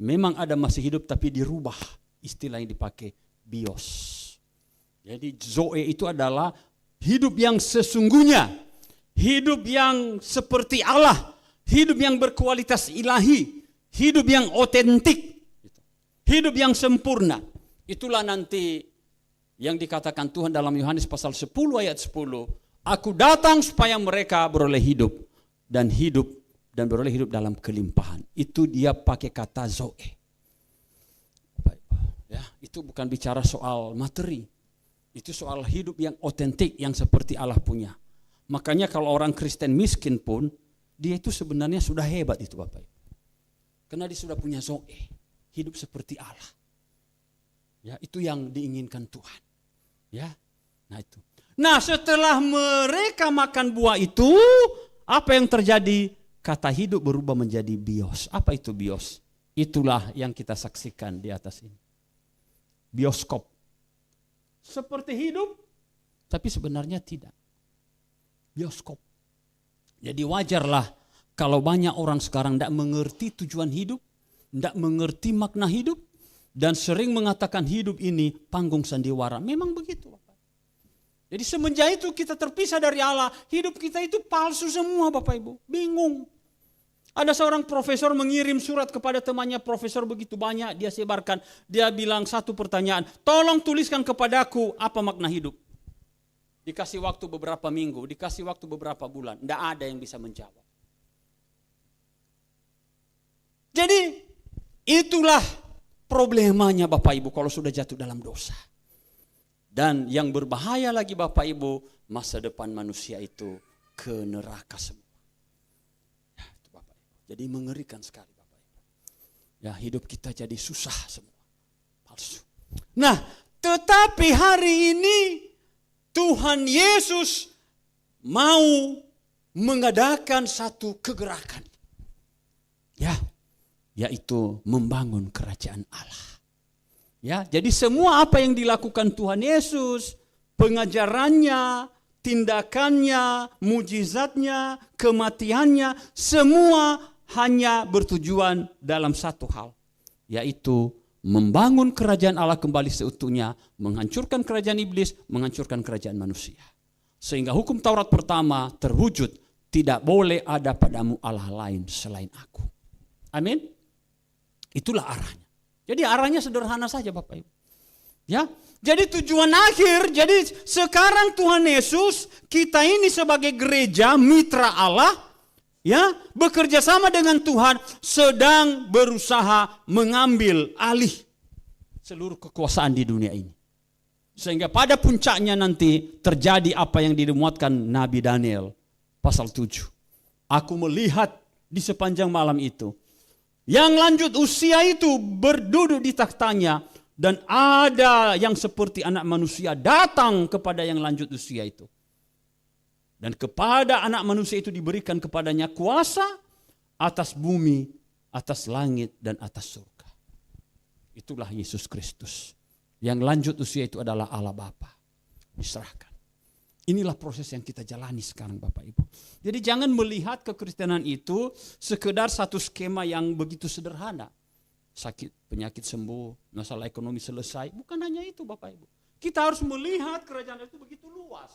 memang ada masih hidup tapi dirubah. Istilah yang dipakai bios. Jadi zoe itu adalah hidup yang sesungguhnya. Hidup yang seperti Allah. Hidup yang berkualitas ilahi. Hidup yang otentik. Hidup yang sempurna. Itulah nanti yang dikatakan Tuhan dalam Yohanes pasal 10 ayat 10. Aku datang supaya mereka beroleh hidup. Dan beroleh hidup dalam kelimpahan. Itu dia pakai kata zoe. Ya, itu bukan bicara soal materi. Itu soal hidup yang otentik, yang seperti Allah punya. Makanya kalau orang Kristen miskin pun, dia itu sebenarnya sudah hebat itu Bapak Ibu. Karena dia sudah punya zoe, hidup seperti Allah. Ya, itu yang diinginkan Tuhan. Ya, nah itu. Nah, setelah mereka makan buah itu, apa yang terjadi? Kata hidup berubah menjadi bios. Apa itu bios? Itulah yang kita saksikan di atas ini. Bioskop. Seperti hidup, tapi sebenarnya tidak. Bioskop. Jadi wajarlah kalau banyak orang sekarang tidak mengerti tujuan hidup, tidak mengerti makna hidup, dan sering mengatakan hidup ini panggung sandiwara. Memang begitu. Jadi semenjak itu kita terpisah dari Allah, hidup kita itu palsu semua Bapak Ibu. Bingung. Ada seorang profesor mengirim surat kepada temannya, profesor begitu banyak dia sebarkan. Dia bilang satu pertanyaan, tolong tuliskan kepadaku apa makna hidup. Dikasih waktu beberapa minggu, dikasih waktu beberapa bulan. Tidak ada yang bisa menjawab. Jadi itulah problemanya Bapak Ibu kalau sudah jatuh dalam dosa. Dan yang berbahaya lagi Bapak Ibu, masa depan manusia itu ke neraka semua. Ya, itu Bapak Ibu. Jadi mengerikan sekali Bapak Ibu. Ya, hidup kita jadi susah semua. Palsu. Nah, tetapi hari ini Tuhan Yesus mau mengadakan satu kegerakan. Ya, yaitu membangun kerajaan Allah. Ya, jadi semua apa yang dilakukan Tuhan Yesus, pengajarannya, tindakannya, mujizatnya, kematiannya, semua hanya bertujuan dalam satu hal, yaitu membangun kerajaan Allah kembali seutuhnya, menghancurkan kerajaan iblis, menghancurkan kerajaan manusia. Sehingga hukum Taurat pertama terwujud, tidak boleh ada padamu Allah lain selain aku. Amin. Itulah arahnya. Jadi arahnya sederhana saja Bapak Ibu. Ya, jadi tujuan akhir, jadi sekarang Tuhan Yesus, kita ini sebagai gereja mitra Allah, ya, bekerja sama dengan Tuhan, sedang berusaha mengambil alih seluruh kekuasaan di dunia ini. Sehingga pada puncaknya nanti terjadi apa yang dimuatkan Nabi Daniel pasal 7. Aku melihat di sepanjang malam itu, yang lanjut usia itu berduduk di tahtanya, dan ada yang seperti anak manusia datang kepada yang lanjut usia itu. Dan kepada anak manusia itu diberikan kepadanya kuasa atas bumi, atas langit, dan atas surga. Itulah Yesus Kristus. Yang lanjut usia itu adalah Allah Bapa. Diserahkan. Inilah proses yang kita jalani sekarang Bapak Ibu. Jadi jangan melihat kekristenan itu sekedar satu skema yang begitu sederhana. Sakit, penyakit sembuh, masalah ekonomi selesai. Bukan hanya itu Bapak Ibu. Kita harus melihat kerajaan itu begitu luas.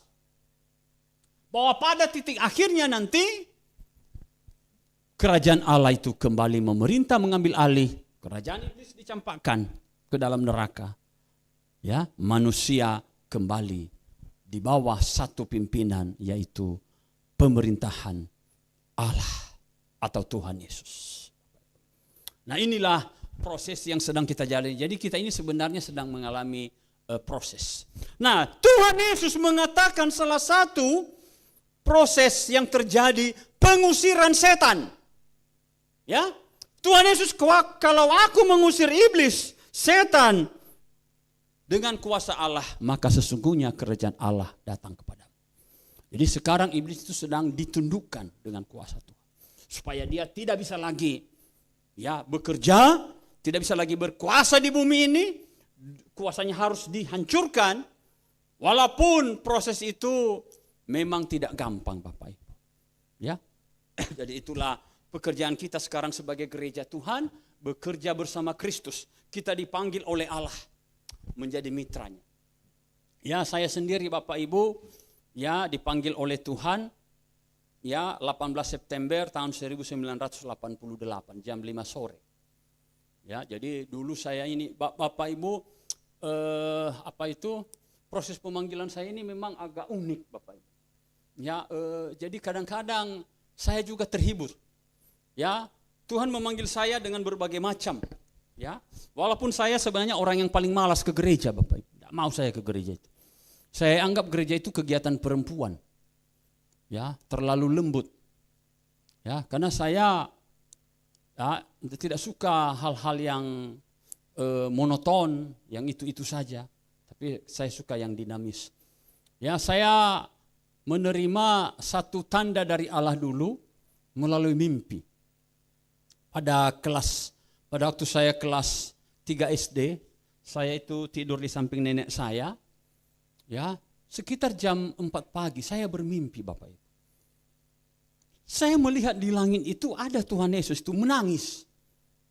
Bahwa pada titik akhirnya nanti kerajaan Allah itu kembali memerintah, mengambil alih. Kerajaan iblis dicampakkan ke dalam neraka. Ya, manusia kembali di bawah satu pimpinan, yaitu pemerintahan Allah atau Tuhan Yesus. Nah, inilah proses yang sedang kita jalani. Jadi kita ini sebenarnya sedang mengalami proses. Nah, Tuhan Yesus mengatakan salah satu proses yang terjadi, pengusiran setan. Ya, Tuhan Yesus, kalau aku mengusir iblis, setan, dengan kuasa Allah, maka sesungguhnya kerajaan Allah datang kepadamu. Jadi sekarang iblis itu sedang ditundukkan dengan kuasa Tuhan. Supaya dia tidak bisa lagi bekerja, tidak bisa lagi berkuasa di bumi ini. Kuasanya harus dihancurkan. Walaupun proses itu memang tidak gampang Bapak Ibu. Ya. Jadi itulah pekerjaan kita sekarang sebagai gereja Tuhan, bekerja bersama Kristus. Kita dipanggil oleh Allah menjadi mitranya. Ya, saya sendiri Bapak Ibu dipanggil oleh Tuhan 18 September tahun 1988 jam 5 sore. Ya, jadi dulu saya ini Bapak Ibu proses pemanggilan saya ini memang agak unik Bapak Ibu. Ya, jadi kadang-kadang saya juga terhibur. Ya, Tuhan memanggil saya dengan berbagai macam. Ya, walaupun saya sebenarnya orang yang paling malas ke gereja Bapak Ibu. Tidak mau saya ke gereja itu. Saya anggap gereja itu kegiatan perempuan. ya, terlalu lembut. Ya, karena saya tidak suka hal-hal yang monoton, yang itu-itu saja. Tapi saya suka yang dinamis. Ya, saya menerima satu tanda dari Allah dulu melalui mimpi. Pada waktu saya kelas 3 SD, saya itu tidur di samping nenek saya. Ya, sekitar jam 4 pagi saya bermimpi, Bapak Ibu. Saya melihat di langit itu ada Tuhan Yesus itu menangis.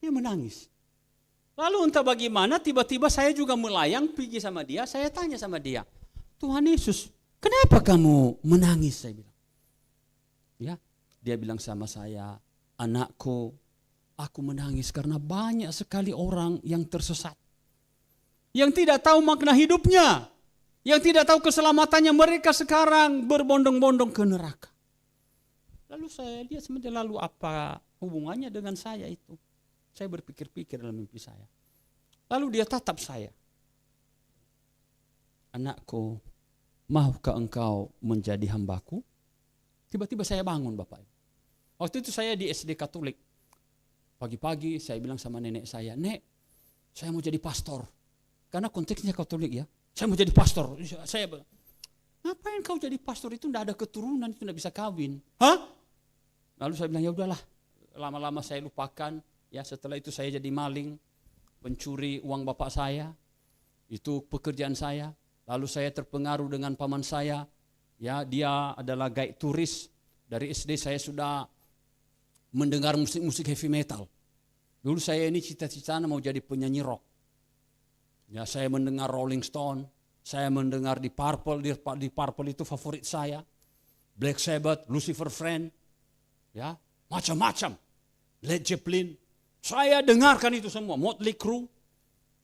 Dia menangis. Lalu entah bagaimana tiba-tiba saya juga melayang pergi sama dia. Saya tanya sama dia, Tuhan Yesus, kenapa kamu menangis? Saya bilang. Ya, dia bilang sama saya, anakku, aku menangis karena banyak sekali orang yang tersesat. Yang tidak tahu makna hidupnya. Yang tidak tahu keselamatannya, mereka sekarang berbondong-bondong ke neraka. Lalu saya lihat sebenarnya, lalu apa hubungannya dengan saya itu? Saya berpikir-pikir dalam mimpi saya. Lalu dia tatap saya. Anakku, maukah engkau menjadi hambaku? Tiba-tiba saya bangun, Bapak. Waktu itu saya di SD Katolik. Pagi-pagi saya bilang sama nenek saya, Nek, saya mau jadi pastor. Karena konteksnya Katolik ya. Saya mau jadi pastor. Saya bilang, ngapain kau jadi pastor? Itu tidak ada keturunan, itu tidak bisa kawin. Hah? Lalu saya bilang, ya udahlah. Lama-lama saya lupakan. Ya, setelah itu saya jadi maling, pencuri uang bapak saya. Itu pekerjaan saya. Lalu saya terpengaruh dengan paman saya. Ya, dia adalah guide turis. Dari SD saya sudah mendengar musik-musik heavy metal. Dulu saya ini cita-citanya mau jadi penyanyi rock. Ya, saya mendengar Rolling Stone, saya mendengar di Purple, di Purple itu favorit saya. Black Sabbath, Lucifer Friend, ya, macam-macam. Led Zeppelin. Saya dengarkan itu semua, Motley Crue,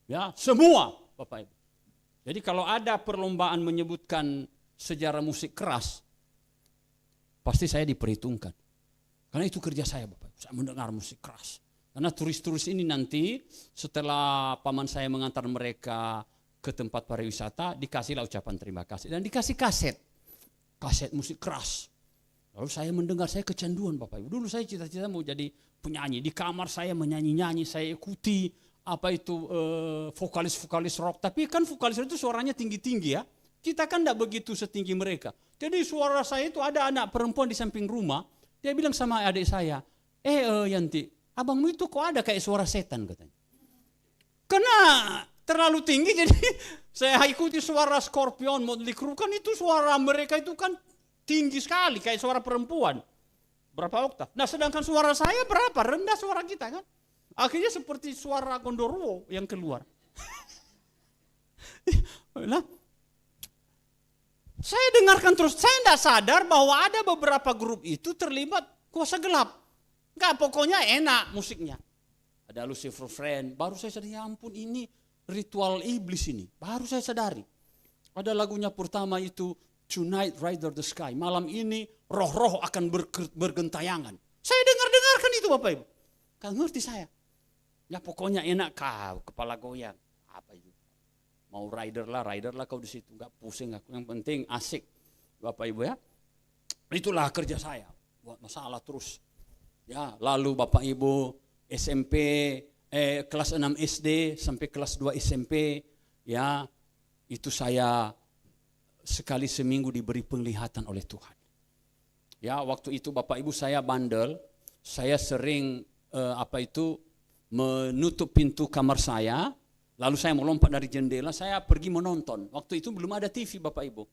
ya, semua, Bapak Ibu. Jadi kalau ada perlombaan menyebutkan sejarah musik keras, pasti saya diperhitungkan. Karena itu kerja saya, Bapak Ibu. Saya mendengar musik keras. Karena turis-turis ini nanti setelah paman saya mengantar mereka ke tempat pariwisata, dikasihlah ucapan terima kasih. Dan dikasih kaset musik keras. Lalu saya mendengar, saya kecanduan, Bapak Ibu. Dulu saya cita-cita mau jadi penyanyi. Di kamar saya menyanyi-nyanyi, saya ikuti vokalis-vokalis rock. Tapi kan vokalis itu suaranya tinggi-tinggi ya. Kita kan tidak begitu setinggi mereka. Jadi suara saya itu ada anak perempuan di samping rumah. Dia bilang sama adik saya, Yanti, abangmu itu kok ada kayak suara setan katanya. Karena terlalu tinggi jadi saya ikuti suara Scorpion, Motley Crue, kan itu suara mereka itu kan tinggi sekali kayak suara perempuan. Berapa oktav? Nah sedangkan suara saya berapa? Rendah suara kita kan. Akhirnya seperti suara Gondorwo yang keluar. Nah, saya dengarkan terus, saya tidak sadar bahwa ada beberapa grup itu terlibat kuasa gelap. Enggak, pokoknya enak musiknya. Ada Lucifer Friend, baru saya sadar, ya ampun ini ritual iblis ini. Baru saya sadari. Ada lagunya pertama itu, Tonight Rider the Sky. Malam ini roh-roh akan bergentayangan. Saya dengarkan itu Bapak Ibu. Gak ngerti saya. Ya pokoknya enak kau, kepala goyang. Apa itu? Mau rider lah kau di situ. Gak pusing aku. Yang penting asik. Bapak Ibu ya. Itulah kerja saya. Buat masalah terus. Ya, lalu Bapak Ibu SMP, kelas 6 SD sampai kelas 2 SMP. Ya, itu saya sekali seminggu diberi penglihatan oleh Tuhan. Ya, waktu itu Bapak Ibu saya bandel. Saya sering menutup pintu kamar saya, lalu saya melompat dari jendela, saya pergi menonton. Waktu itu belum ada TV Bapak Ibu.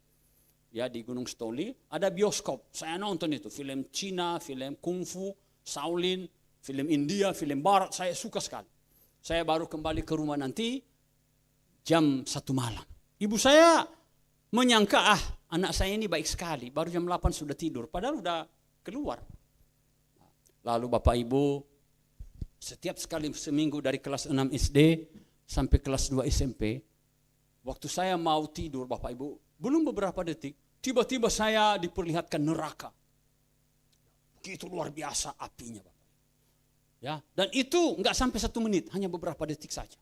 Ya, di Gunung Stoli ada bioskop. Saya nonton itu film Cina, film kungfu, Shaolin, film India, film Barat, saya suka sekali. Saya baru kembali ke rumah nanti jam 1 malam. Ibu saya menyangka anak saya ini baik sekali, baru jam 8 sudah tidur, padahal sudah keluar. Lalu Bapak Ibu, setiap sekali seminggu dari kelas 6 SD sampai kelas 2 SMP, waktu saya mau tidur Bapak Ibu, belum beberapa detik, tiba-tiba saya diperlihatkan neraka. Begitu luar biasa apinya Bapak. Ya, dan itu enggak sampai 1 menit, hanya beberapa detik saja.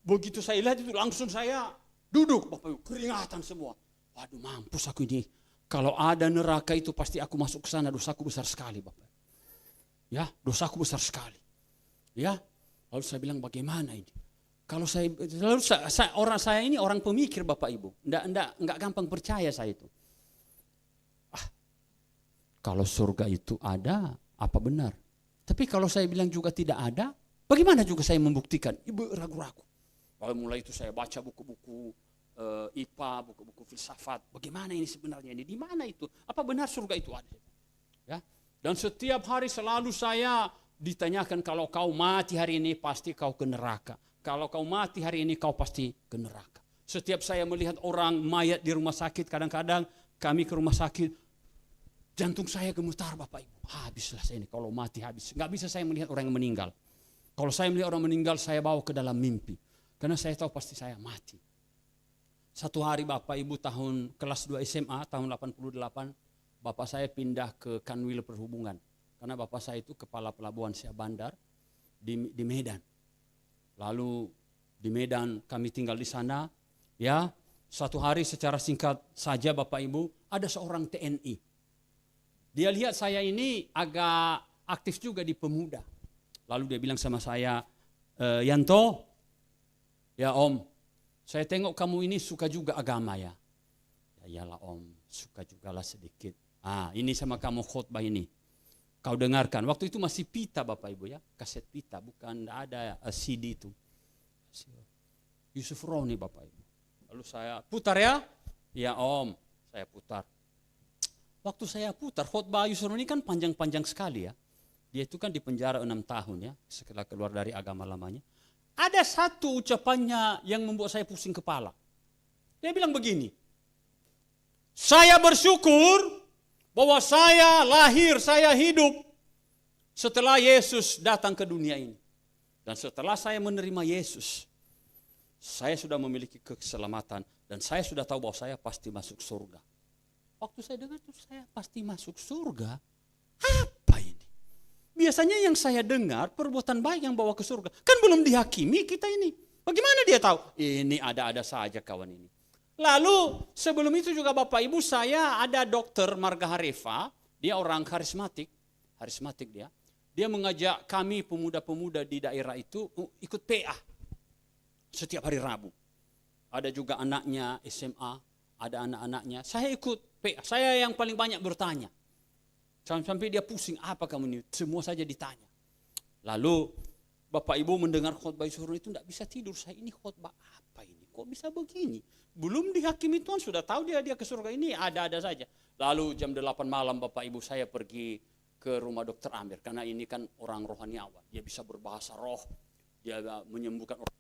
Begitu saya lihat itu langsung saya duduk Bapak Ibu, keringatan semua. Waduh mampus aku ini, Kalau ada neraka itu pasti aku masuk ke sana, dosaku besar sekali Bapak. Ya, dosaku besar sekali. Ya, lalu saya bilang bagaimana ini? Kalau saya, lalu saya ini orang pemikir Bapak Ibu, enggak gampang percaya saya itu. Kalau surga itu ada, apa benar? Tapi kalau saya bilang juga tidak ada, bagaimana juga saya membuktikan? Ibu ragu-ragu. Lalu mulai itu saya baca buku-buku IPA, buku-buku filsafat. Bagaimana ini sebenarnya ini? Di mana itu? Apa benar surga itu ada? Ya. Dan setiap hari selalu saya ditanyakan, kalau kau mati hari ini pasti kau ke neraka. Kalau kau mati hari ini kau pasti ke neraka. Setiap saya melihat orang mayat di rumah sakit, kadang-kadang kami ke rumah sakit, jantung saya gemetar Bapak Ibu. Habislah saya ini, kalau mati habis. Nggak bisa saya melihat orang yang meninggal. Kalau saya melihat orang meninggal, saya bawa ke dalam mimpi. Karena saya tahu pasti saya mati. Satu hari Bapak Ibu tahun kelas 2 SMA, tahun 88, Bapak saya pindah ke Kanwil Perhubungan. Karena Bapak saya itu kepala pelabuhan Syah Bandar di Medan. Lalu di Medan kami tinggal di sana. Ya, suatu hari secara singkat saja Bapak Ibu, ada seorang TNI. Dia lihat saya ini agak aktif juga di pemuda. Lalu dia bilang sama saya, Yanto, ya Om, saya tengok kamu ini suka juga agama ya. Ya iyalah Om, suka juga lah sedikit. Ini sama kamu khotbah ini. Kau dengarkan, waktu itu masih pita Bapak Ibu ya, kaset pita, bukan ada CD itu. Yusuf Roni Bapak Ibu. Lalu saya putar ya, ya Om, saya putar. Waktu saya putar, khotbah Yusuf Roni kan panjang-panjang sekali ya. Dia itu kan di penjara 6 tahun ya, setelah keluar dari agama lamanya. Ada satu ucapannya yang membuat saya pusing kepala. Dia bilang begini, saya bersyukur bahwa saya lahir, saya hidup setelah Yesus datang ke dunia ini. Dan setelah saya menerima Yesus, saya sudah memiliki keselamatan dan saya sudah tahu bahwa saya pasti masuk surga. Waktu saya dengar itu, saya pasti masuk surga. Apa ini? Biasanya yang saya dengar perbuatan baik yang bawa ke surga. Kan belum dihakimi kita ini. Bagaimana dia tahu? Ini ada-ada saja kawan ini. Lalu sebelum itu juga Bapak Ibu, saya ada dokter Marga Harefa. Dia orang karismatik dia. Dia mengajak kami pemuda-pemuda di daerah itu ikut PA. Setiap hari Rabu. Ada juga anaknya SMA, ada anak-anaknya. Saya ikut PA. Saya yang paling banyak bertanya. Sampai dia pusing, apa kamu ini? Semua saja ditanya. Lalu Bapak Ibu mendengar khotbah Yusuf Roni itu tidak bisa tidur. Saya ini khotbah apa ini? Kok bisa begini? Belum dihakimi Tuhan sudah tahu dia ke surga ini ada-ada saja. Lalu jam 8 malam Bapak Ibu saya pergi ke rumah Dokter Amir. Karena ini kan orang rohaniawan. Dia bisa berbahasa roh. Dia menyembuhkan orang.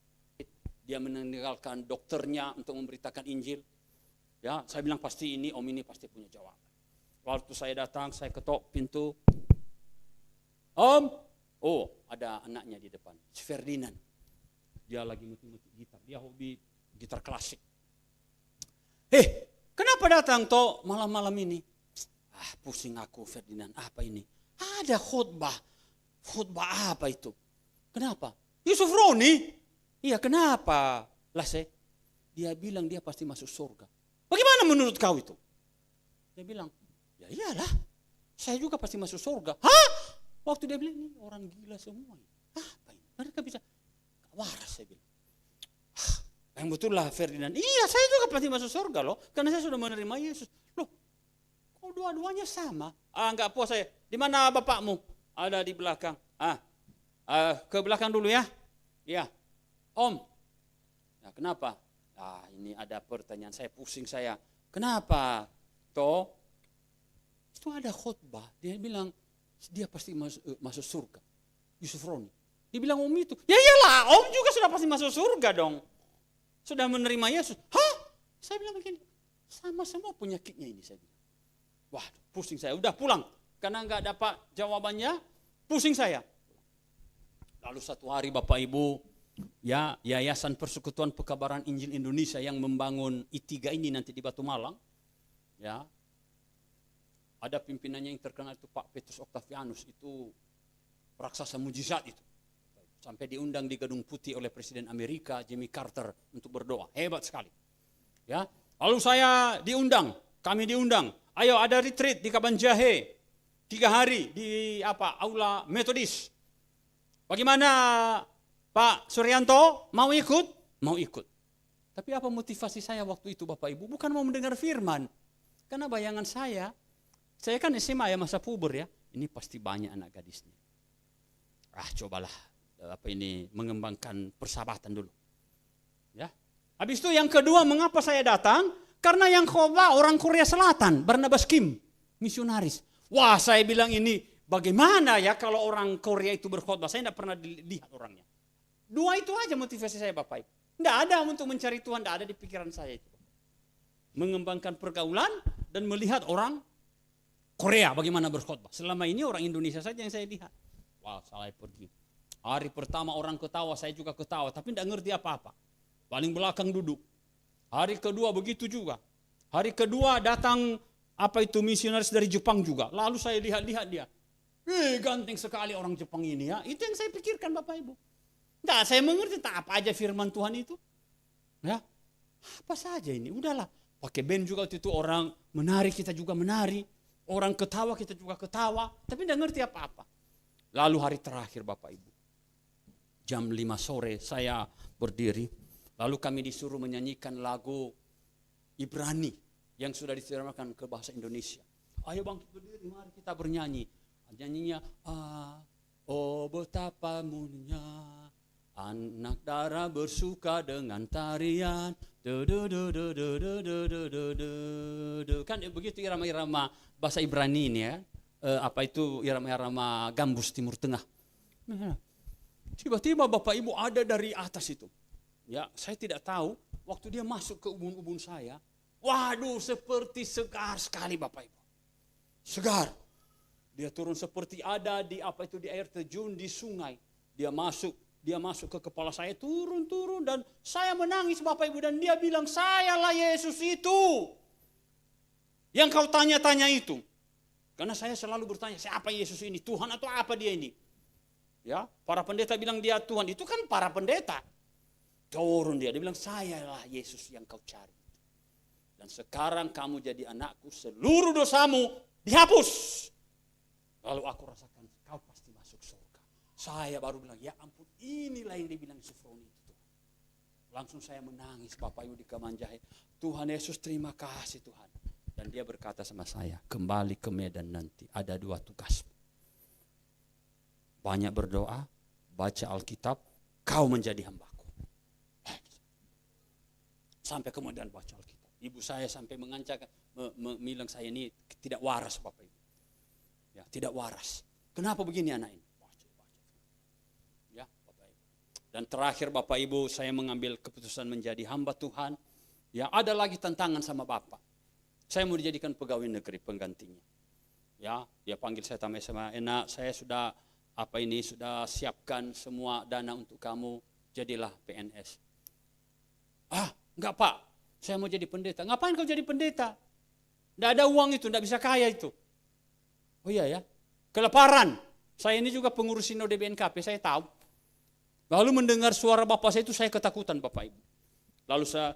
Dia meninggalkan dokternya untuk memberitakan Injil. Ya, saya bilang pasti ini Om ini pasti punya jawaban. Waktu saya datang, saya ketok pintu. Om, oh ada anaknya di depan, si Ferdinand. Dia lagi ngetik gitar, dia hobi gitar klasik. Kenapa datang toh malam-malam ini? Pusing aku Ferdinand, apa ini? Ada khotbah apa itu? Kenapa? Yusuf Roni? Iya kenapa? Dia bilang dia pasti masuk surga. Bagaimana menurut kau itu? Dia bilang, ya iyalah, saya juga pasti masuk surga. Hah? Waktu dia bilang, ini orang gila semua. Apa ini? Mereka bisa, gak waras saya bilang. Yang betul lah Ferdinand, iya saya juga pasti masuk surga loh. Karena saya sudah menerima Yesus. Loh, kok dua-duanya sama? Enggak puas saya. Di mana bapakmu? Ada di belakang. Ke belakang dulu ya. Iya. Om. Nah, kenapa? Ini ada pertanyaan saya, pusing saya. Kenapa? Toh, itu ada khotbah. Dia bilang, dia pasti masuk surga. Yusuf Roni. Dia bilang Om itu. Ya iyalah, Om juga sudah pasti masuk surga dong. Sudah menerima Yesus. Hah? Saya bilang begini, sama semua penyakitnya ini saya bilang. Wah, pusing saya. Udah pulang. Karena enggak dapat jawabannya, pusing saya. Lalu satu hari Bapak Ibu, ya Yayasan Persekutuan Pekabaran Injil Indonesia yang membangun I3 ini nanti di Batu Malang, ya ada pimpinannya yang terkenal itu Pak Petrus Octavianus, itu raksasa mujizat itu, sampai diundang di Gedung Putih oleh Presiden Amerika Jimmy Carter untuk berdoa, hebat sekali. Ya, lalu saya diundang kami diundang. Ayo ada retreat di Kaban Jahe. 3 hari di aula metodis. Bagaimana Pak Suryanto? Mau ikut? Mau ikut. Tapi apa motivasi saya waktu itu Bapak Ibu? Bukan mau mendengar firman. Karena bayangan saya kan SMA ya, masa puber ya. Ini pasti banyak anak gadisnya. Cobalah mengembangkan persahabatan dulu. Ya. Habis itu yang kedua, mengapa saya datang? Karena yang khotbah orang Korea Selatan, Barnabas Kim, misionaris. Wah, saya bilang ini bagaimana ya kalau orang Korea itu berkhotbah? Saya tidak pernah dilihat orangnya. 2 itu aja motivasi saya Bapak Ibu. Tidak ada untuk mencari Tuhan, tidak ada di pikiran saya itu. Mengembangkan pergaulan dan melihat orang Korea bagaimana berkhotbah. Selama ini orang Indonesia saja yang saya lihat. Wah, saya pergi. Hari pertama orang ketawa, saya juga ketawa, tapi tidak ngerti apa-apa. Paling belakang duduk. Hari kedua begitu juga. Hari kedua datang misionaris dari Jepang juga. Lalu saya lihat-lihat dia. Ganteng sekali orang Jepang ini ya. Itu yang saya pikirkan Bapak Ibu. Nah, saya mengerti apa aja firman Tuhan itu. Ya, apa saja ini. Udahlah. Pakai band juga waktu itu, orang menari kita juga menari. Orang ketawa kita juga ketawa. Tapi tidak ngerti apa-apa. Lalu hari terakhir Bapak Ibu. Jam 5 sore saya berdiri. Lalu kami disuruh menyanyikan lagu Ibrani yang sudah diterjemahkan ke bahasa Indonesia. Ayo bangkit berdiri, mari kita bernyanyi. Nyanyinya, oh betapa mulia anak darah bersuka dengan tarian. Kan begitu irama-irama bahasa Ibrani ini ya. Irama-irama gambus Timur Tengah. Tiba-tiba Bapak Ibu ada dari atas itu. Ya, saya tidak tahu waktu dia masuk ke ubun-ubun saya. Waduh, seperti segar sekali Bapak Ibu. Segar. Dia turun seperti ada di air terjun di sungai. Dia masuk ke kepala saya, turun dan saya menangis Bapak Ibu, dan dia bilang, "Sayalah Yesus itu yang kau tanya-tanya itu." Karena saya selalu bertanya, siapa Yesus ini? Tuhan atau apa dia ini? Ya, para pendeta bilang dia Tuhan. Itu kan para pendeta. Turun dia bilang, "Sayalah Yesus yang kau cari. Dan sekarang kamu jadi anakku, seluruh dosamu dihapus." Lalu aku rasakan, kau pasti masuk surga. Saya baru bilang, ya ampun, inilah yang dibilang Sufroni itu Tuhan. Langsung saya menangis Bapak Ibu di Kamanjahe. Tuhan Yesus, terima kasih Tuhan. Dan dia berkata sama saya, kembali ke Medan nanti, ada 2 tugas. Banyak berdoa, baca Alkitab, kau menjadi hamba. Sampai kemudian baca Alkitab. Ibu saya sampai mengancam, bilang saya ini tidak waras Bapak Ibu. Ya, tidak waras. Kenapa begini anak ini? Baca. Ya, Bapak Ibu. Dan terakhir Bapak Ibu, saya mengambil keputusan menjadi hamba Tuhan. Ya, ada lagi tantangan sama Bapak. Saya mau dijadikan pegawai negeri penggantinya. Ya, dia panggil saya tambah sama enak, saya sudah siapkan semua dana untuk kamu, jadilah PNS. Enggak Pak, saya mau jadi pendeta. Ngapain kau jadi pendeta? Tidak ada uang itu, tidak bisa kaya itu. Oh iya ya, kelaparan. Saya ini juga pengurus Sinode BNKP, saya tahu. Lalu mendengar suara bapak saya itu, saya ketakutan Bapak Ibu. Lalu saya,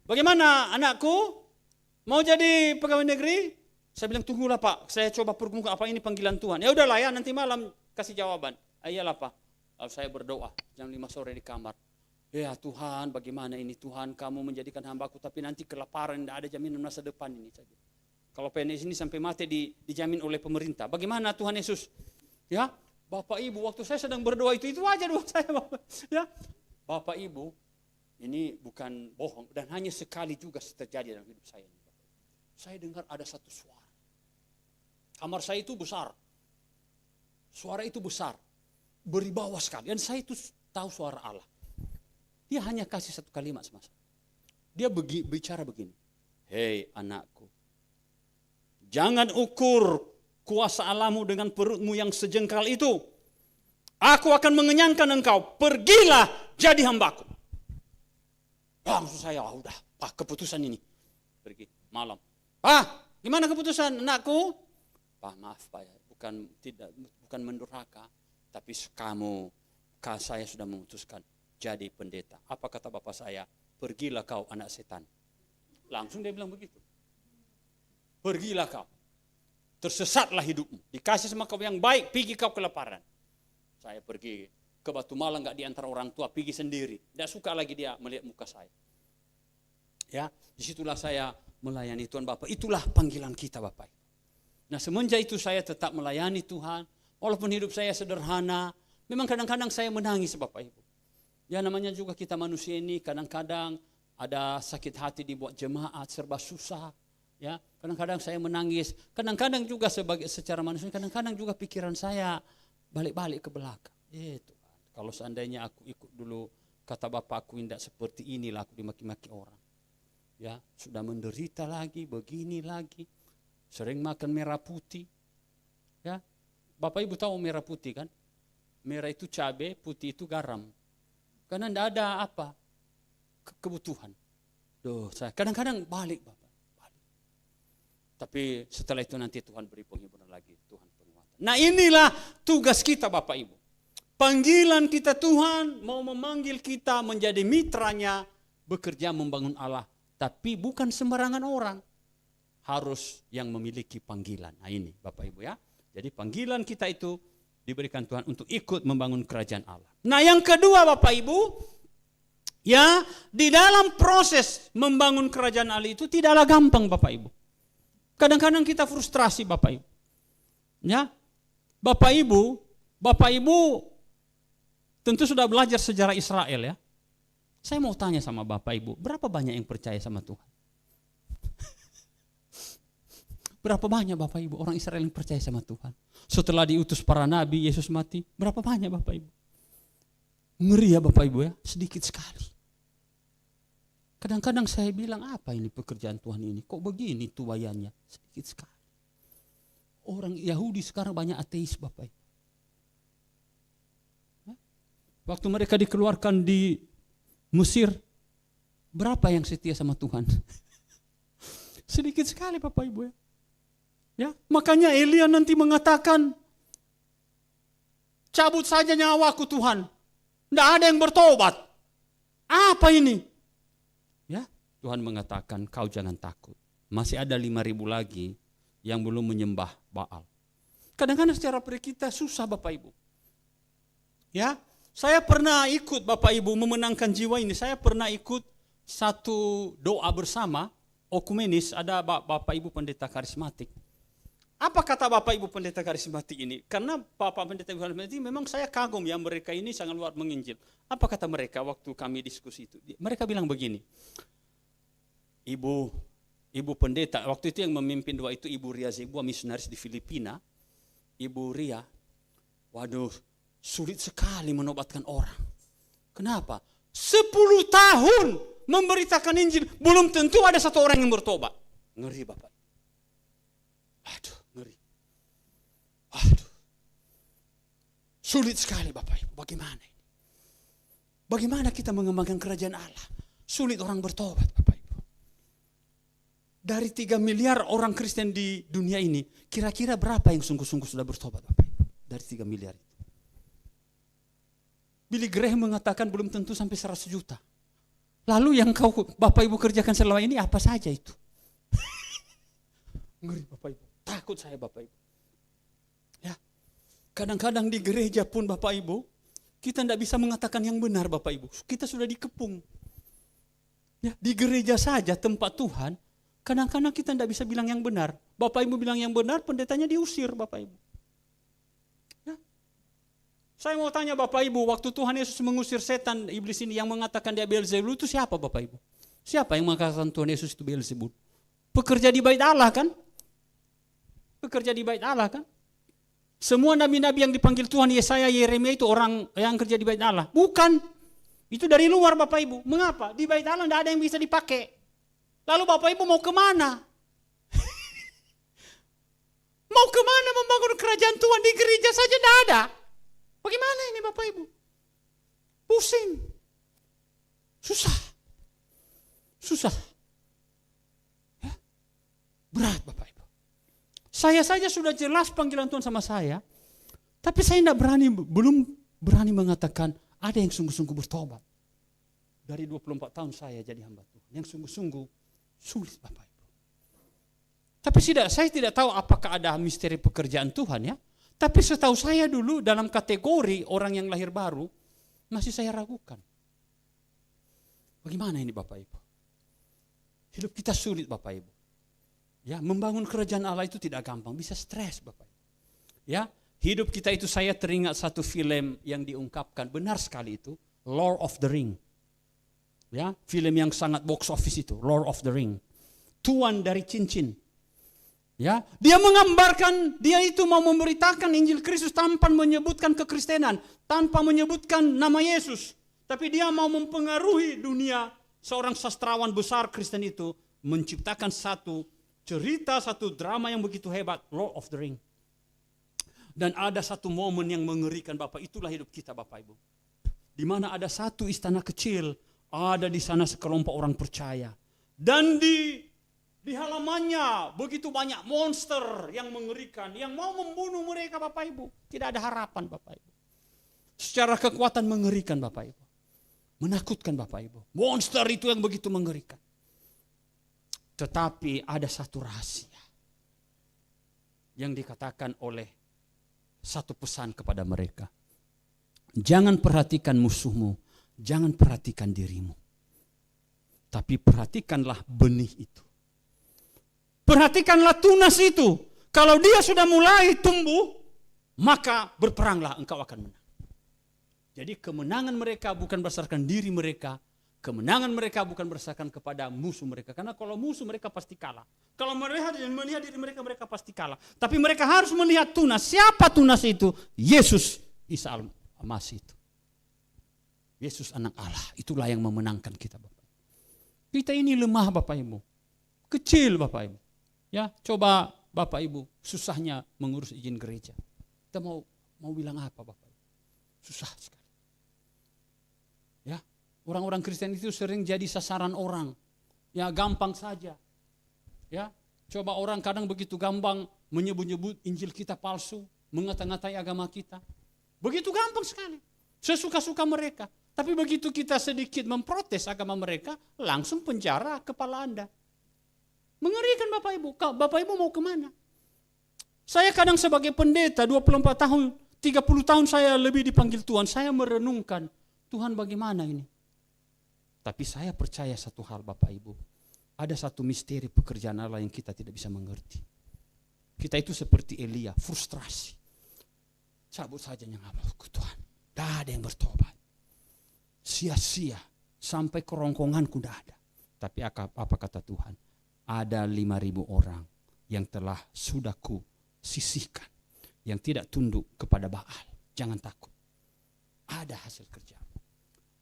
bagaimana anakku? Mau jadi pegawai negeri? Saya bilang, tunggulah Pak, saya coba pergumulkan apa ini panggilan Tuhan. Ya udahlah ya, nanti malam kasih jawaban. Iyalah Pak. Lalu saya berdoa, jam 5 sore di kamar. Ya Tuhan, bagaimana ini Tuhan, kamu menjadikan hambaku, tapi nanti kelaparan, tidak ada jaminan masa depan ini. Kalau PNS ini sampai mati dijamin oleh pemerintah. Bagaimana Tuhan Yesus? Ya, Bapak Ibu, waktu saya sedang berdoa itu aja doa saya Bapak. Ya, Bapak Ibu, ini bukan bohong, dan hanya sekali juga terjadi dalam hidup saya. Saya dengar ada satu suara. Kamar saya itu besar. Suara itu besar, beribawa sekali. Dan saya itu tahu suara Allah. Dia hanya kasih satu kalimat sama saya. Dia bicara begini. Hei anakku, jangan ukur kuasa Allahmu dengan perutmu yang sejengkal itu. Aku akan mengenyangkan engkau. Pergilah jadi hambaku. Langsung saya, udah Pak, keputusan ini. Pergi malam. Pak, gimana keputusan anakku? Pak, maaf Pak, bukan mendurhaka, tapi saya sudah memutuskan jadi pendeta. Apa kata bapak saya? Pergilah kau anak setan. Langsung dia bilang begitu. pergilah kau. Tersesatlah hidupmu. Dikasih sama kau yang baik, pergi kau kelaparan. Saya pergi ke Batu Malang, nggak diantar orang tua, pergi sendiri. Tidak suka lagi dia melihat muka saya. Ya, disitulah saya melayani Tuhan Bapak. Itulah panggilan kita Bapak. Nah semenjak itu saya tetap melayani Tuhan. Walaupun hidup saya sederhana, memang kadang-kadang saya menangis Bapak Ibu. Ya namanya juga kita manusia ini, kadang-kadang ada sakit hati dibuat jemaat, serba susah. Ya, kadang-kadang saya menangis, kadang-kadang juga secara manusia, kadang-kadang juga pikiran saya balik-balik ke belakang. Tuhan, kalau seandainya aku ikut dulu kata bapakku, tidak seperti inilah aku dimaki-maki orang. Ya, sudah menderita lagi, begini lagi, sering makan merah putih. Ya, Bapak Ibu tahu merah putih kan? Merah itu cabai, putih itu garam. Karena tidak ada apa kebutuhan. Saya kadang-kadang balik Bapak. Tapi setelah itu nanti Tuhan beri penghiburan lagi, Tuhan penguatan. Nah inilah tugas kita Bapak Ibu. Panggilan kita Tuhan mau memanggil kita menjadi mitranya, bekerja membangun Allah. Tapi bukan sembarangan orang. Harus yang memiliki panggilan. Nah ini Bapak Ibu ya. Jadi panggilan kita itu diberikan Tuhan untuk ikut membangun kerajaan Allah. Nah yang kedua Bapak Ibu, ya di dalam proses membangun kerajaan Allah itu tidaklah gampang Bapak Ibu. Kadang-kadang kita frustrasi Bapak Ibu. Ya, Bapak Ibu tentu sudah belajar sejarah Israel ya. Saya mau tanya sama Bapak Ibu, berapa banyak yang percaya sama Tuhan? Berapa banyak Bapak Ibu orang Israel yang percaya sama Tuhan? Setelah diutus para nabi, Yesus mati, berapa banyak Bapak Ibu? Ngeri ya Bapak Ibu ya, sedikit sekali. Kadang-kadang saya bilang, apa ini pekerjaan Tuhan ini? Kok begini tuayannya? Sedikit sekali. Orang Yahudi sekarang banyak ateis Bapak Ibu. Waktu mereka dikeluarkan di Mesir, berapa yang setia sama Tuhan? Sedikit sekali Bapak Ibu ya. Ya, makanya Elia nanti mengatakan, cabut saja nyawaku Tuhan. Tidak ada yang bertobat. Apa ini? Ya, Tuhan mengatakan kau jangan takut. Masih ada 5.000 lagi yang belum menyembah Baal. Kadang-kadang secara kita susah Bapak Ibu. Ya, saya pernah ikut Bapak Ibu memenangkan jiwa ini. Saya pernah ikut satu doa bersama okumenis, ada Bapak Ibu pendeta karismatik. Apa kata Bapak Ibu pendeta karismatik ini? Karena Bapak pendeta karismatik memang saya kagum ya, mereka ini sangat luar menginjil. Apa kata mereka waktu kami diskusi itu? Mereka bilang begini, Ibu pendeta, waktu itu yang memimpin doa itu Ibu Ria Zebua, misionaris di Filipina. Ibu Ria, waduh sulit sekali menobatkan orang. Kenapa? 10 tahun memberitakan Injil, belum tentu ada satu orang yang bertobat. Ngeri Bapak. Aduh, ngeri. Aduh. Sulit sekali Bapak Ibu, bagaimana ini? Bagaimana kita mengembangkan kerajaan Allah? Sulit orang bertobat Bapak Ibu. Dari 3 miliar orang Kristen di dunia ini, kira-kira berapa yang sungguh-sungguh sudah bertobat Bapak Ibu? Dari 3 miliar itu. Billy Graham mengatakan belum tentu sampai 100 juta. Lalu yang Bapak Ibu kerjakan selama ini apa saja itu? Ngeri Bapak Ibu. Takut saya Bapak Ibu. Ya. Kadang-kadang di gereja pun Bapak Ibu, kita tidak bisa mengatakan yang benar Bapak Ibu. Kita sudah dikepung. Ya, di gereja saja tempat Tuhan, kadang-kadang kita tidak bisa bilang yang benar. Bapak Ibu bilang yang benar, pendetanya diusir Bapak Ibu. Ya. Saya mau tanya Bapak Ibu, waktu Tuhan Yesus mengusir setan iblis ini yang mengatakan dia Beelzebul itu siapa Bapak Ibu? Siapa yang mengatakan Tuhan Yesus itu Beelzebul? Pekerja di bait Allah kan? Pekerja di bait Allah kan? Semua nabi-nabi yang dipanggil Tuhan, Yesaya, Yeremia itu orang yang kerja di bait Allah. Bukan. Itu dari luar Bapak Ibu. Mengapa? Di bait Allah tidak ada yang bisa dipakai. Lalu Bapak Ibu mau kemana? Mau kemana membangun kerajaan Tuhan? Di gereja saja tidak ada. Bagaimana ini Bapak Ibu? Pusing. Susah. Susah. Ya. Berat Bapak Ibu. Saya saja sudah jelas panggilan Tuhan sama saya, tapi saya belum berani mengatakan ada yang sungguh-sungguh bertobat. Dari 24 tahun saya jadi hamba Tuhan, yang sungguh-sungguh sulit Bapak Ibu. Tapi saya tidak tahu apakah ada misteri pekerjaan Tuhan ya. Tapi setahu saya dulu dalam kategori orang yang lahir baru, masih saya ragukan. Bagaimana ini Bapak Ibu? Hidup kita sulit Bapak Ibu. Ya, membangun kerajaan Allah itu tidak gampang, bisa stres Bapak Ibu. Ya, hidup kita itu saya teringat satu film yang diungkapkan, benar sekali itu, Lord of the Ring. Ya, film yang sangat box office itu, Lord of the Ring. Tuan dari cincin. Ya, dia menggambarkan dia itu mau memberitakan Injil Kristus tanpa menyebutkan kekristenan, tanpa menyebutkan nama Yesus. Tapi dia mau mempengaruhi dunia. Seorang sastrawan besar Kristen itu menciptakan satu cerita, satu drama yang begitu hebat, Lord of the Ring. Dan ada satu momen yang mengerikan Bapak, itulah hidup kita Bapak Ibu. Di mana ada satu istana kecil, ada di sana sekelompok orang percaya. Dan di halamannya begitu banyak monster yang mengerikan, yang mau membunuh mereka Bapak Ibu. Tidak ada harapan Bapak Ibu. Secara kekuatan mengerikan Bapak Ibu. Menakutkan Bapak Ibu. Monster itu yang begitu mengerikan. Tetapi ada satu rahasia yang dikatakan oleh satu pesan kepada mereka. Jangan perhatikan musuhmu, jangan perhatikan dirimu. Tapi perhatikanlah benih itu. Perhatikanlah tunas itu. Kalau dia sudah mulai tumbuh, maka berperanglah, engkau akan menang. Jadi kemenangan mereka bukan berdasarkan diri mereka. Kemenangan mereka bukan berdasarkan kepada musuh mereka. Karena kalau musuh mereka pasti kalah. Kalau melihat diri mereka, mereka pasti kalah. Tapi mereka harus melihat tunas. Siapa tunas itu? Yesus Isa Al-Masih itu. Yesus anak Allah. Itulah yang memenangkan kita Bapak. Kita ini lemah Bapak Ibu. Kecil Bapak Ibu. Ya, coba Bapak Ibu susahnya mengurus izin gereja. Kita mau bilang apa Bapak Ibu? Susah sekali. Ya, orang-orang Kristen itu sering jadi sasaran orang. Ya, gampang saja. Ya, coba orang kadang begitu gampang menyebut-nyebut Injil kita palsu, mengata-ngatai agama kita. Begitu gampang sekali. Sesuka-suka mereka. Tapi begitu kita sedikit memprotes agama mereka, langsung penjara kepala Anda. Mengerikan Bapak Ibu. Bapak Ibu mau kemana? Saya kadang sebagai pendeta 24 tahun, 30 tahun saya lebih dipanggil Tuhan. Saya merenungkan, Tuhan bagaimana ini? Tapi saya percaya satu hal Bapak Ibu. Ada satu misteri pekerjaan Allah yang kita tidak bisa mengerti. Kita itu seperti Elia, frustrasi. Cabut saja nyawaku Tuhan. Tidak ada yang bertobat. Sia-sia sampai kerongkonganku tidak ada. Tapi apa kata Tuhan? Ada 5.000 orang yang telah sudah ku sisihkan. Yang tidak tunduk kepada Baal. Jangan takut. Ada hasil kerja.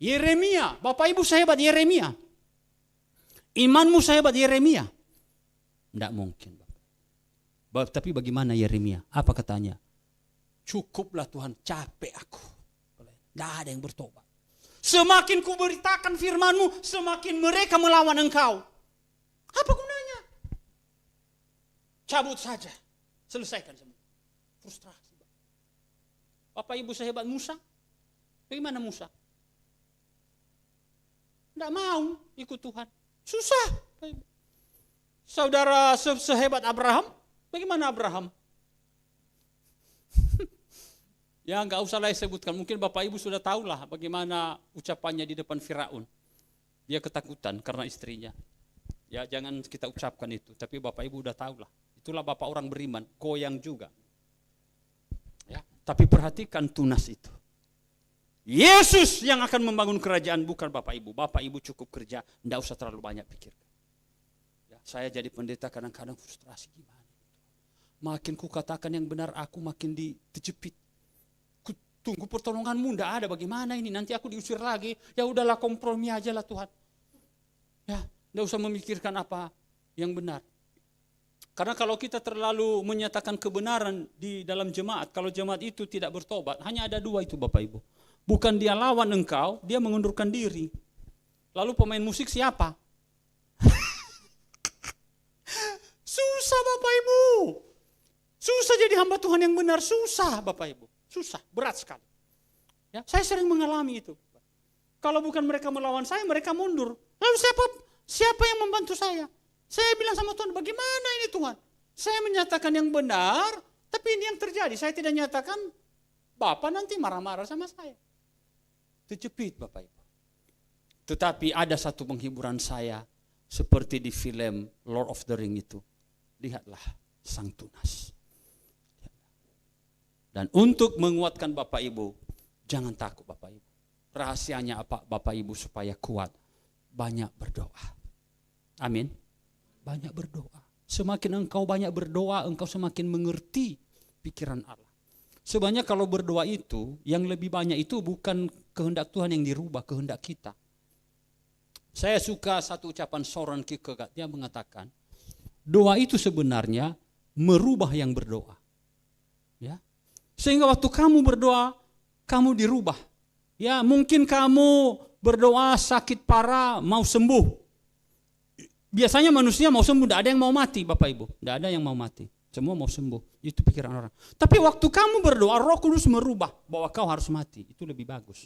Yeremia, Bapak Ibu sehebat Yeremia. Imanmu sehebat Yeremia. Tidak mungkin. Bapak. Tapi bagaimana Yeremia? Apa katanya? Cukuplah Tuhan, capek aku. Tidak ada yang bertobat. Semakin ku beritakan firman-Mu, semakin mereka melawan Engkau. Apa gunanya? Cabut saja. Selesaikan semua. Frustrasi. Bapak Ibu sehebat Musa. Bagaimana Musa? Tidak mau ikut Tuhan. Susah. Saudara sehebat Abraham. Bagaimana Abraham? Ya enggak usah lah sebutkan. Mungkin Bapak Ibu sudah tahulah bagaimana ucapannya di depan Firaun. Dia ketakutan karena istrinya. Ya jangan kita ucapkan itu. Tapi Bapak Ibu udah tahulah. Itulah Bapak orang beriman. Goyang juga. Ya, tapi perhatikan tunas itu. Yesus yang akan membangun kerajaan, bukan Bapak Ibu. Bapak Ibu cukup kerja, tidak usah terlalu banyak pikir. Ya, saya jadi pendeta kadang-kadang frustrasi gimana. Makin ku katakan yang benar, aku makin dijepit. Ku tunggu pertolonganmu, tidak ada. Bagaimana ini? Nanti aku diusir lagi. Ya udahlah, kompromi aja lah Tuhan. Ya, tidak usah memikirkan apa yang benar. Karena kalau kita terlalu menyatakan kebenaran di dalam jemaat, kalau jemaat itu tidak bertobat, hanya ada dua itu Bapak Ibu. Bukan dia lawan engkau, dia mengundurkan diri. Lalu pemain musik siapa? Susah Bapak Ibu. Susah jadi hamba Tuhan yang benar, susah Bapak Ibu. Susah, berat sekali. Ya, saya sering mengalami itu. Kalau bukan mereka melawan saya, mereka mundur. Lalu siapa yang membantu saya? Saya bilang sama Tuhan, bagaimana ini Tuhan? Saya menyatakan yang benar, tapi ini yang terjadi. Saya tidak nyatakan, Bapak nanti marah-marah sama saya. Terjepit Bapak Ibu. Tetapi ada satu penghiburan saya, seperti di film Lord of the Ring itu. Lihatlah sang tunas. Dan untuk menguatkan Bapak Ibu, jangan takut Bapak Ibu. Rahasianya apa Bapak Ibu supaya kuat? Banyak berdoa. Amin. Banyak berdoa. Semakin engkau banyak berdoa, engkau semakin mengerti pikiran Allah. Sebenarnya kalau berdoa itu, yang lebih banyak itu bukan kehendak Tuhan yang dirubah, kehendak kita. Saya suka satu ucapan Soren Kierkegaard, dia mengatakan, doa itu sebenarnya merubah yang berdoa. Ya. Sehingga waktu kamu berdoa, kamu dirubah. Ya, mungkin kamu berdoa sakit parah, mau sembuh. Biasanya manusia mau sembuh, tidak ada yang mau mati Bapak Ibu. Tidak ada yang mau mati, semua mau sembuh. Itu pikiran orang. Tapi waktu kamu berdoa, Roh Kudus merubah bahwa kau harus mati. Itu lebih bagus.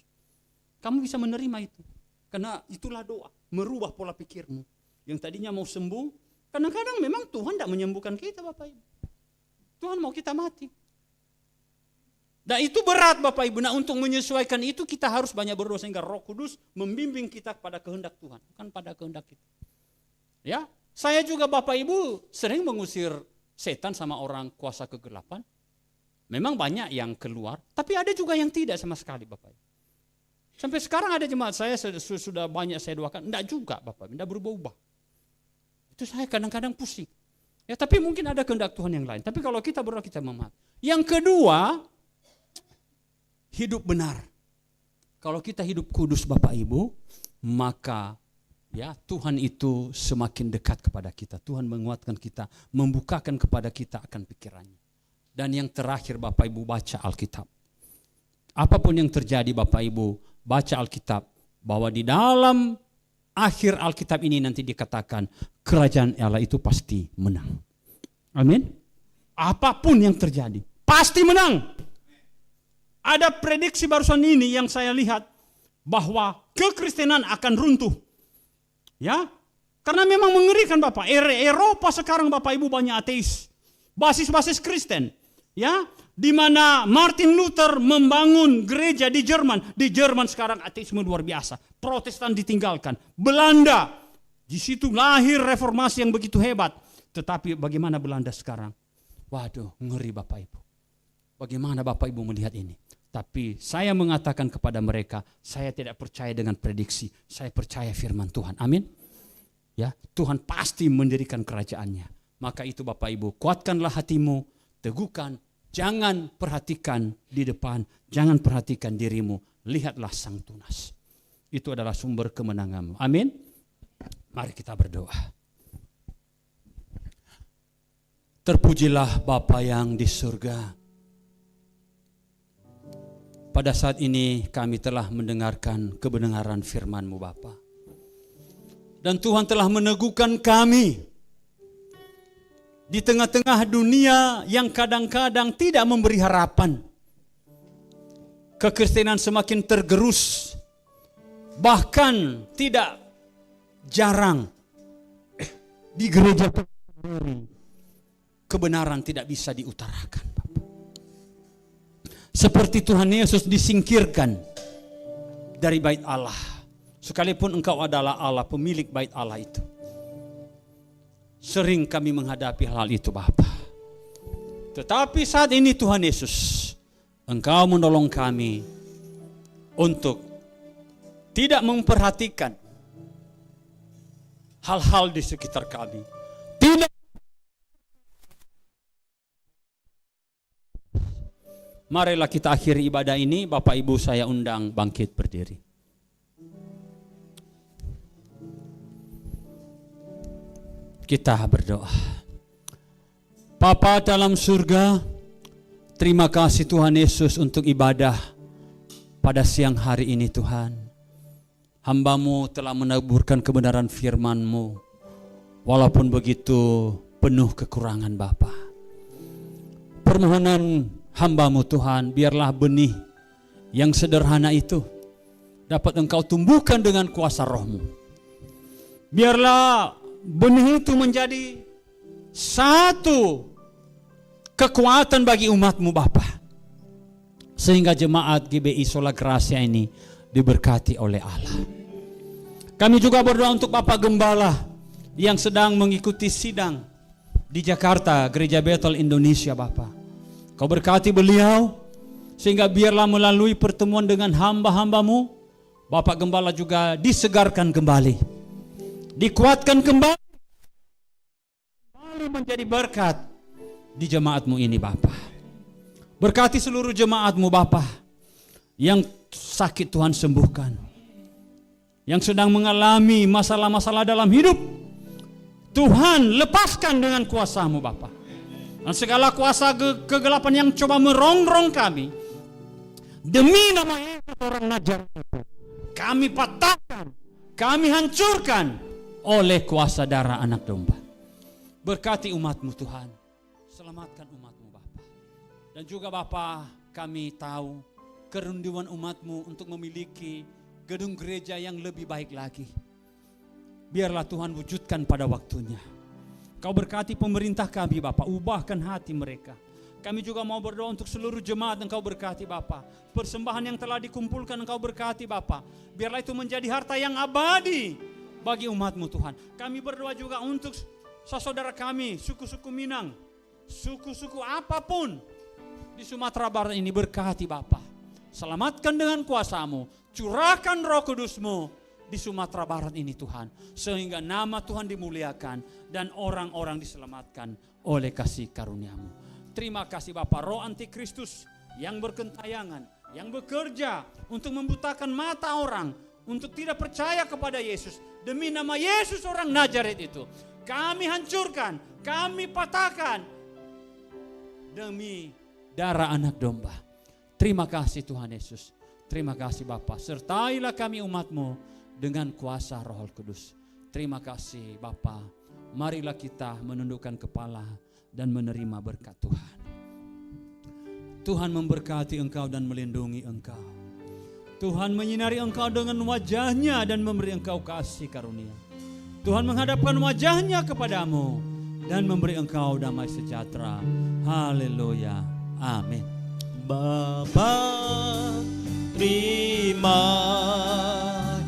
Kamu bisa menerima itu. Karena itulah doa, merubah pola pikirmu. Yang tadinya mau sembuh, kadang-kadang memang Tuhan tidak menyembuhkan kita Bapak Ibu. Tuhan mau kita mati. Dan itu berat Bapak Ibu. Nah, untuk menyesuaikan itu kita harus banyak berdoa sehingga Roh Kudus membimbing kita pada kehendak Tuhan, bukan pada kehendak kita. Ya, saya juga Bapak Ibu sering mengusir setan sama orang kuasa kegelapan. Memang banyak yang keluar, tapi ada juga yang tidak sama sekali Bapak Ibu. Sampai sekarang ada jemaat saya sudah banyak saya doakan, enggak juga Bapak Ibu, enggak berubah-ubah. Itu saya kadang-kadang pusing. Ya, tapi mungkin ada kehendak Tuhan yang lain. Tapi kalau kita berdoa kita memahami. Yang kedua, hidup benar. Kalau kita hidup kudus Bapak Ibu, maka ya, Tuhan itu semakin dekat kepada kita. Tuhan menguatkan kita, membukakan kepada kita akan pikirannya. Dan yang terakhir Bapak Ibu, baca Alkitab. Apapun yang terjadi Bapak Ibu, baca Alkitab. Bahwa di dalam akhir Alkitab ini nanti dikatakan, kerajaan Allah itu pasti menang. Amin. Apapun yang terjadi, pasti menang. Ada prediksi barusan ini yang saya lihat, bahwa kekristenan akan runtuh. Ya, karena memang mengerikan Bapak. Eropa sekarang Bapak Ibu banyak ateis, basis-basis Kristen. Ya, di mana Martin Luther membangun gereja di Jerman. Di Jerman sekarang ateisme luar biasa. Protestan ditinggalkan. Belanda, di situ lahir reformasi yang begitu hebat. Tetapi bagaimana Belanda sekarang? Waduh, ngeri Bapak Ibu. Bagaimana Bapak Ibu melihat ini? Tapi saya mengatakan kepada mereka, saya tidak percaya dengan prediksi, saya percaya firman Tuhan. Amin. Ya, Tuhan pasti mendirikan kerajaannya. Maka itu Bapak Ibu, kuatkanlah hatimu, teguhkan, jangan perhatikan di depan, jangan perhatikan dirimu, lihatlah Sang Tunas. Itu adalah sumber kemenanganmu. Amin. Mari kita berdoa. Terpujilah Bapa yang di surga. Pada saat ini kami telah mendengarkan kebenaran firman-Mu Bapa. Dan Tuhan telah meneguhkan kami di tengah-tengah dunia yang kadang-kadang tidak memberi harapan. Kekristenan semakin tergerus. Bahkan tidak jarang di gereja kebenaran tidak bisa diutarakan. Seperti Tuhan Yesus disingkirkan dari bait Allah. Sekalipun engkau adalah Allah, pemilik bait Allah itu. Sering kami menghadapi hal itu Bapa. Tetapi saat ini Tuhan Yesus, engkau menolong kami untuk tidak memperhatikan hal-hal di sekitar kami. Tidak. Marilah kita akhiri ibadah ini. Bapak Ibu saya undang bangkit berdiri. Kita berdoa. Bapa dalam surga, terima kasih Tuhan Yesus untuk ibadah pada siang hari ini Tuhan. Hamba-Mu telah menaburkan kebenaran firman-Mu. Walaupun begitu penuh kekurangan Bapa. Permohonan hamba-Mu Tuhan, biarlah benih yang sederhana itu dapat Engkau tumbuhkan dengan kuasa Roh-Mu. Biarlah benih itu menjadi satu kekuatan bagi umat-Mu Bapa. Sehingga jemaat GBI Sola Gracia ini diberkati oleh Allah. Kami juga berdoa untuk Bapak Gembala yang sedang mengikuti sidang di Jakarta, Gereja Bethel Indonesia Bapak. Kau berkati beliau, sehingga biarlah melalui pertemuan dengan hamba-hamba-Mu, Bapak Gembala juga disegarkan kembali, dikuatkan kembali menjadi berkat di jemaat-Mu ini Bapa. Berkati seluruh jemaat-Mu Bapa yang sakit Tuhan sembuhkan, yang sedang mengalami masalah-masalah dalam hidup, Tuhan lepaskan dengan kuasa-Mu Bapa. Dan segala kuasa kegelapan yang coba merongrong kami, demi nama Yesus orang Nazaret itu, kami patahkan, kami hancurkan oleh kuasa darah anak domba. Berkati umat-Mu Tuhan, selamatkan umat-Mu Bapa. Dan juga Bapa, kami tahu kerinduan umat-Mu untuk memiliki gedung gereja yang lebih baik lagi. Biarlah Tuhan wujudkan pada waktunya. Kau berkati pemerintah kami Bapa, ubahkan hati mereka. Kami juga mau berdoa untuk seluruh jemaat Engkau berkati Bapa. Persembahan yang telah dikumpulkan Engkau berkati Bapa. Biarlah itu menjadi harta yang abadi bagi umat-Mu Tuhan. Kami berdoa juga untuk saudara kami, suku-suku Minang, suku-suku apapun di Sumatera Barat ini, berkati Bapa. Selamatkan dengan kuasa-Mu, curahkan Roh Kudus-Mu di Sumatera Barat ini Tuhan, sehingga nama Tuhan dimuliakan dan orang-orang diselamatkan oleh kasih karunia-Mu. Terima kasih Bapa. Roh antikristus yang berkentayangan, yang bekerja untuk membutakan mata orang, untuk tidak percaya kepada Yesus, demi nama Yesus orang Nazaret itu, kami hancurkan, kami patahkan demi darah anak domba. Terima kasih Tuhan Yesus. Terima kasih Bapa. Sertailah kami umat-Mu dengan kuasa Roh Kudus. Terima kasih Bapa. Marilah kita menundukkan kepala dan menerima berkat Tuhan. Tuhan memberkati engkau dan melindungi engkau. Tuhan menyinari engkau dengan wajah-Nya dan memberi engkau kasih karunia. Tuhan menghadapkan wajah-Nya kepadamu dan memberi engkau damai sejahtera. Haleluya. Amin. Bapa, terima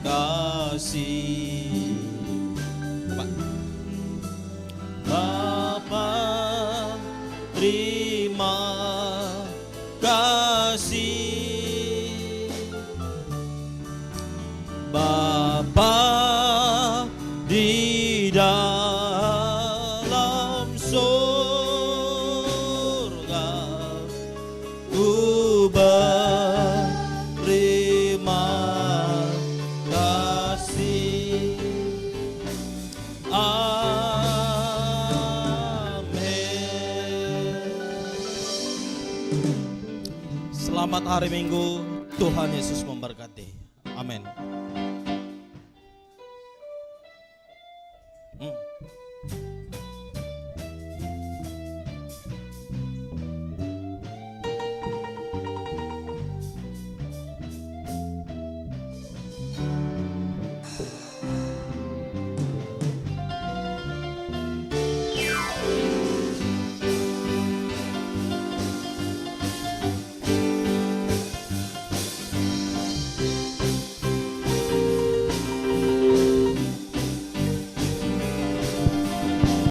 kasih. Bapa, terima kasih. Bapa di dalam surga, ku berterima kasih. Amin. Selamat hari Minggu, Tuhan Yesus memberkati. Amin.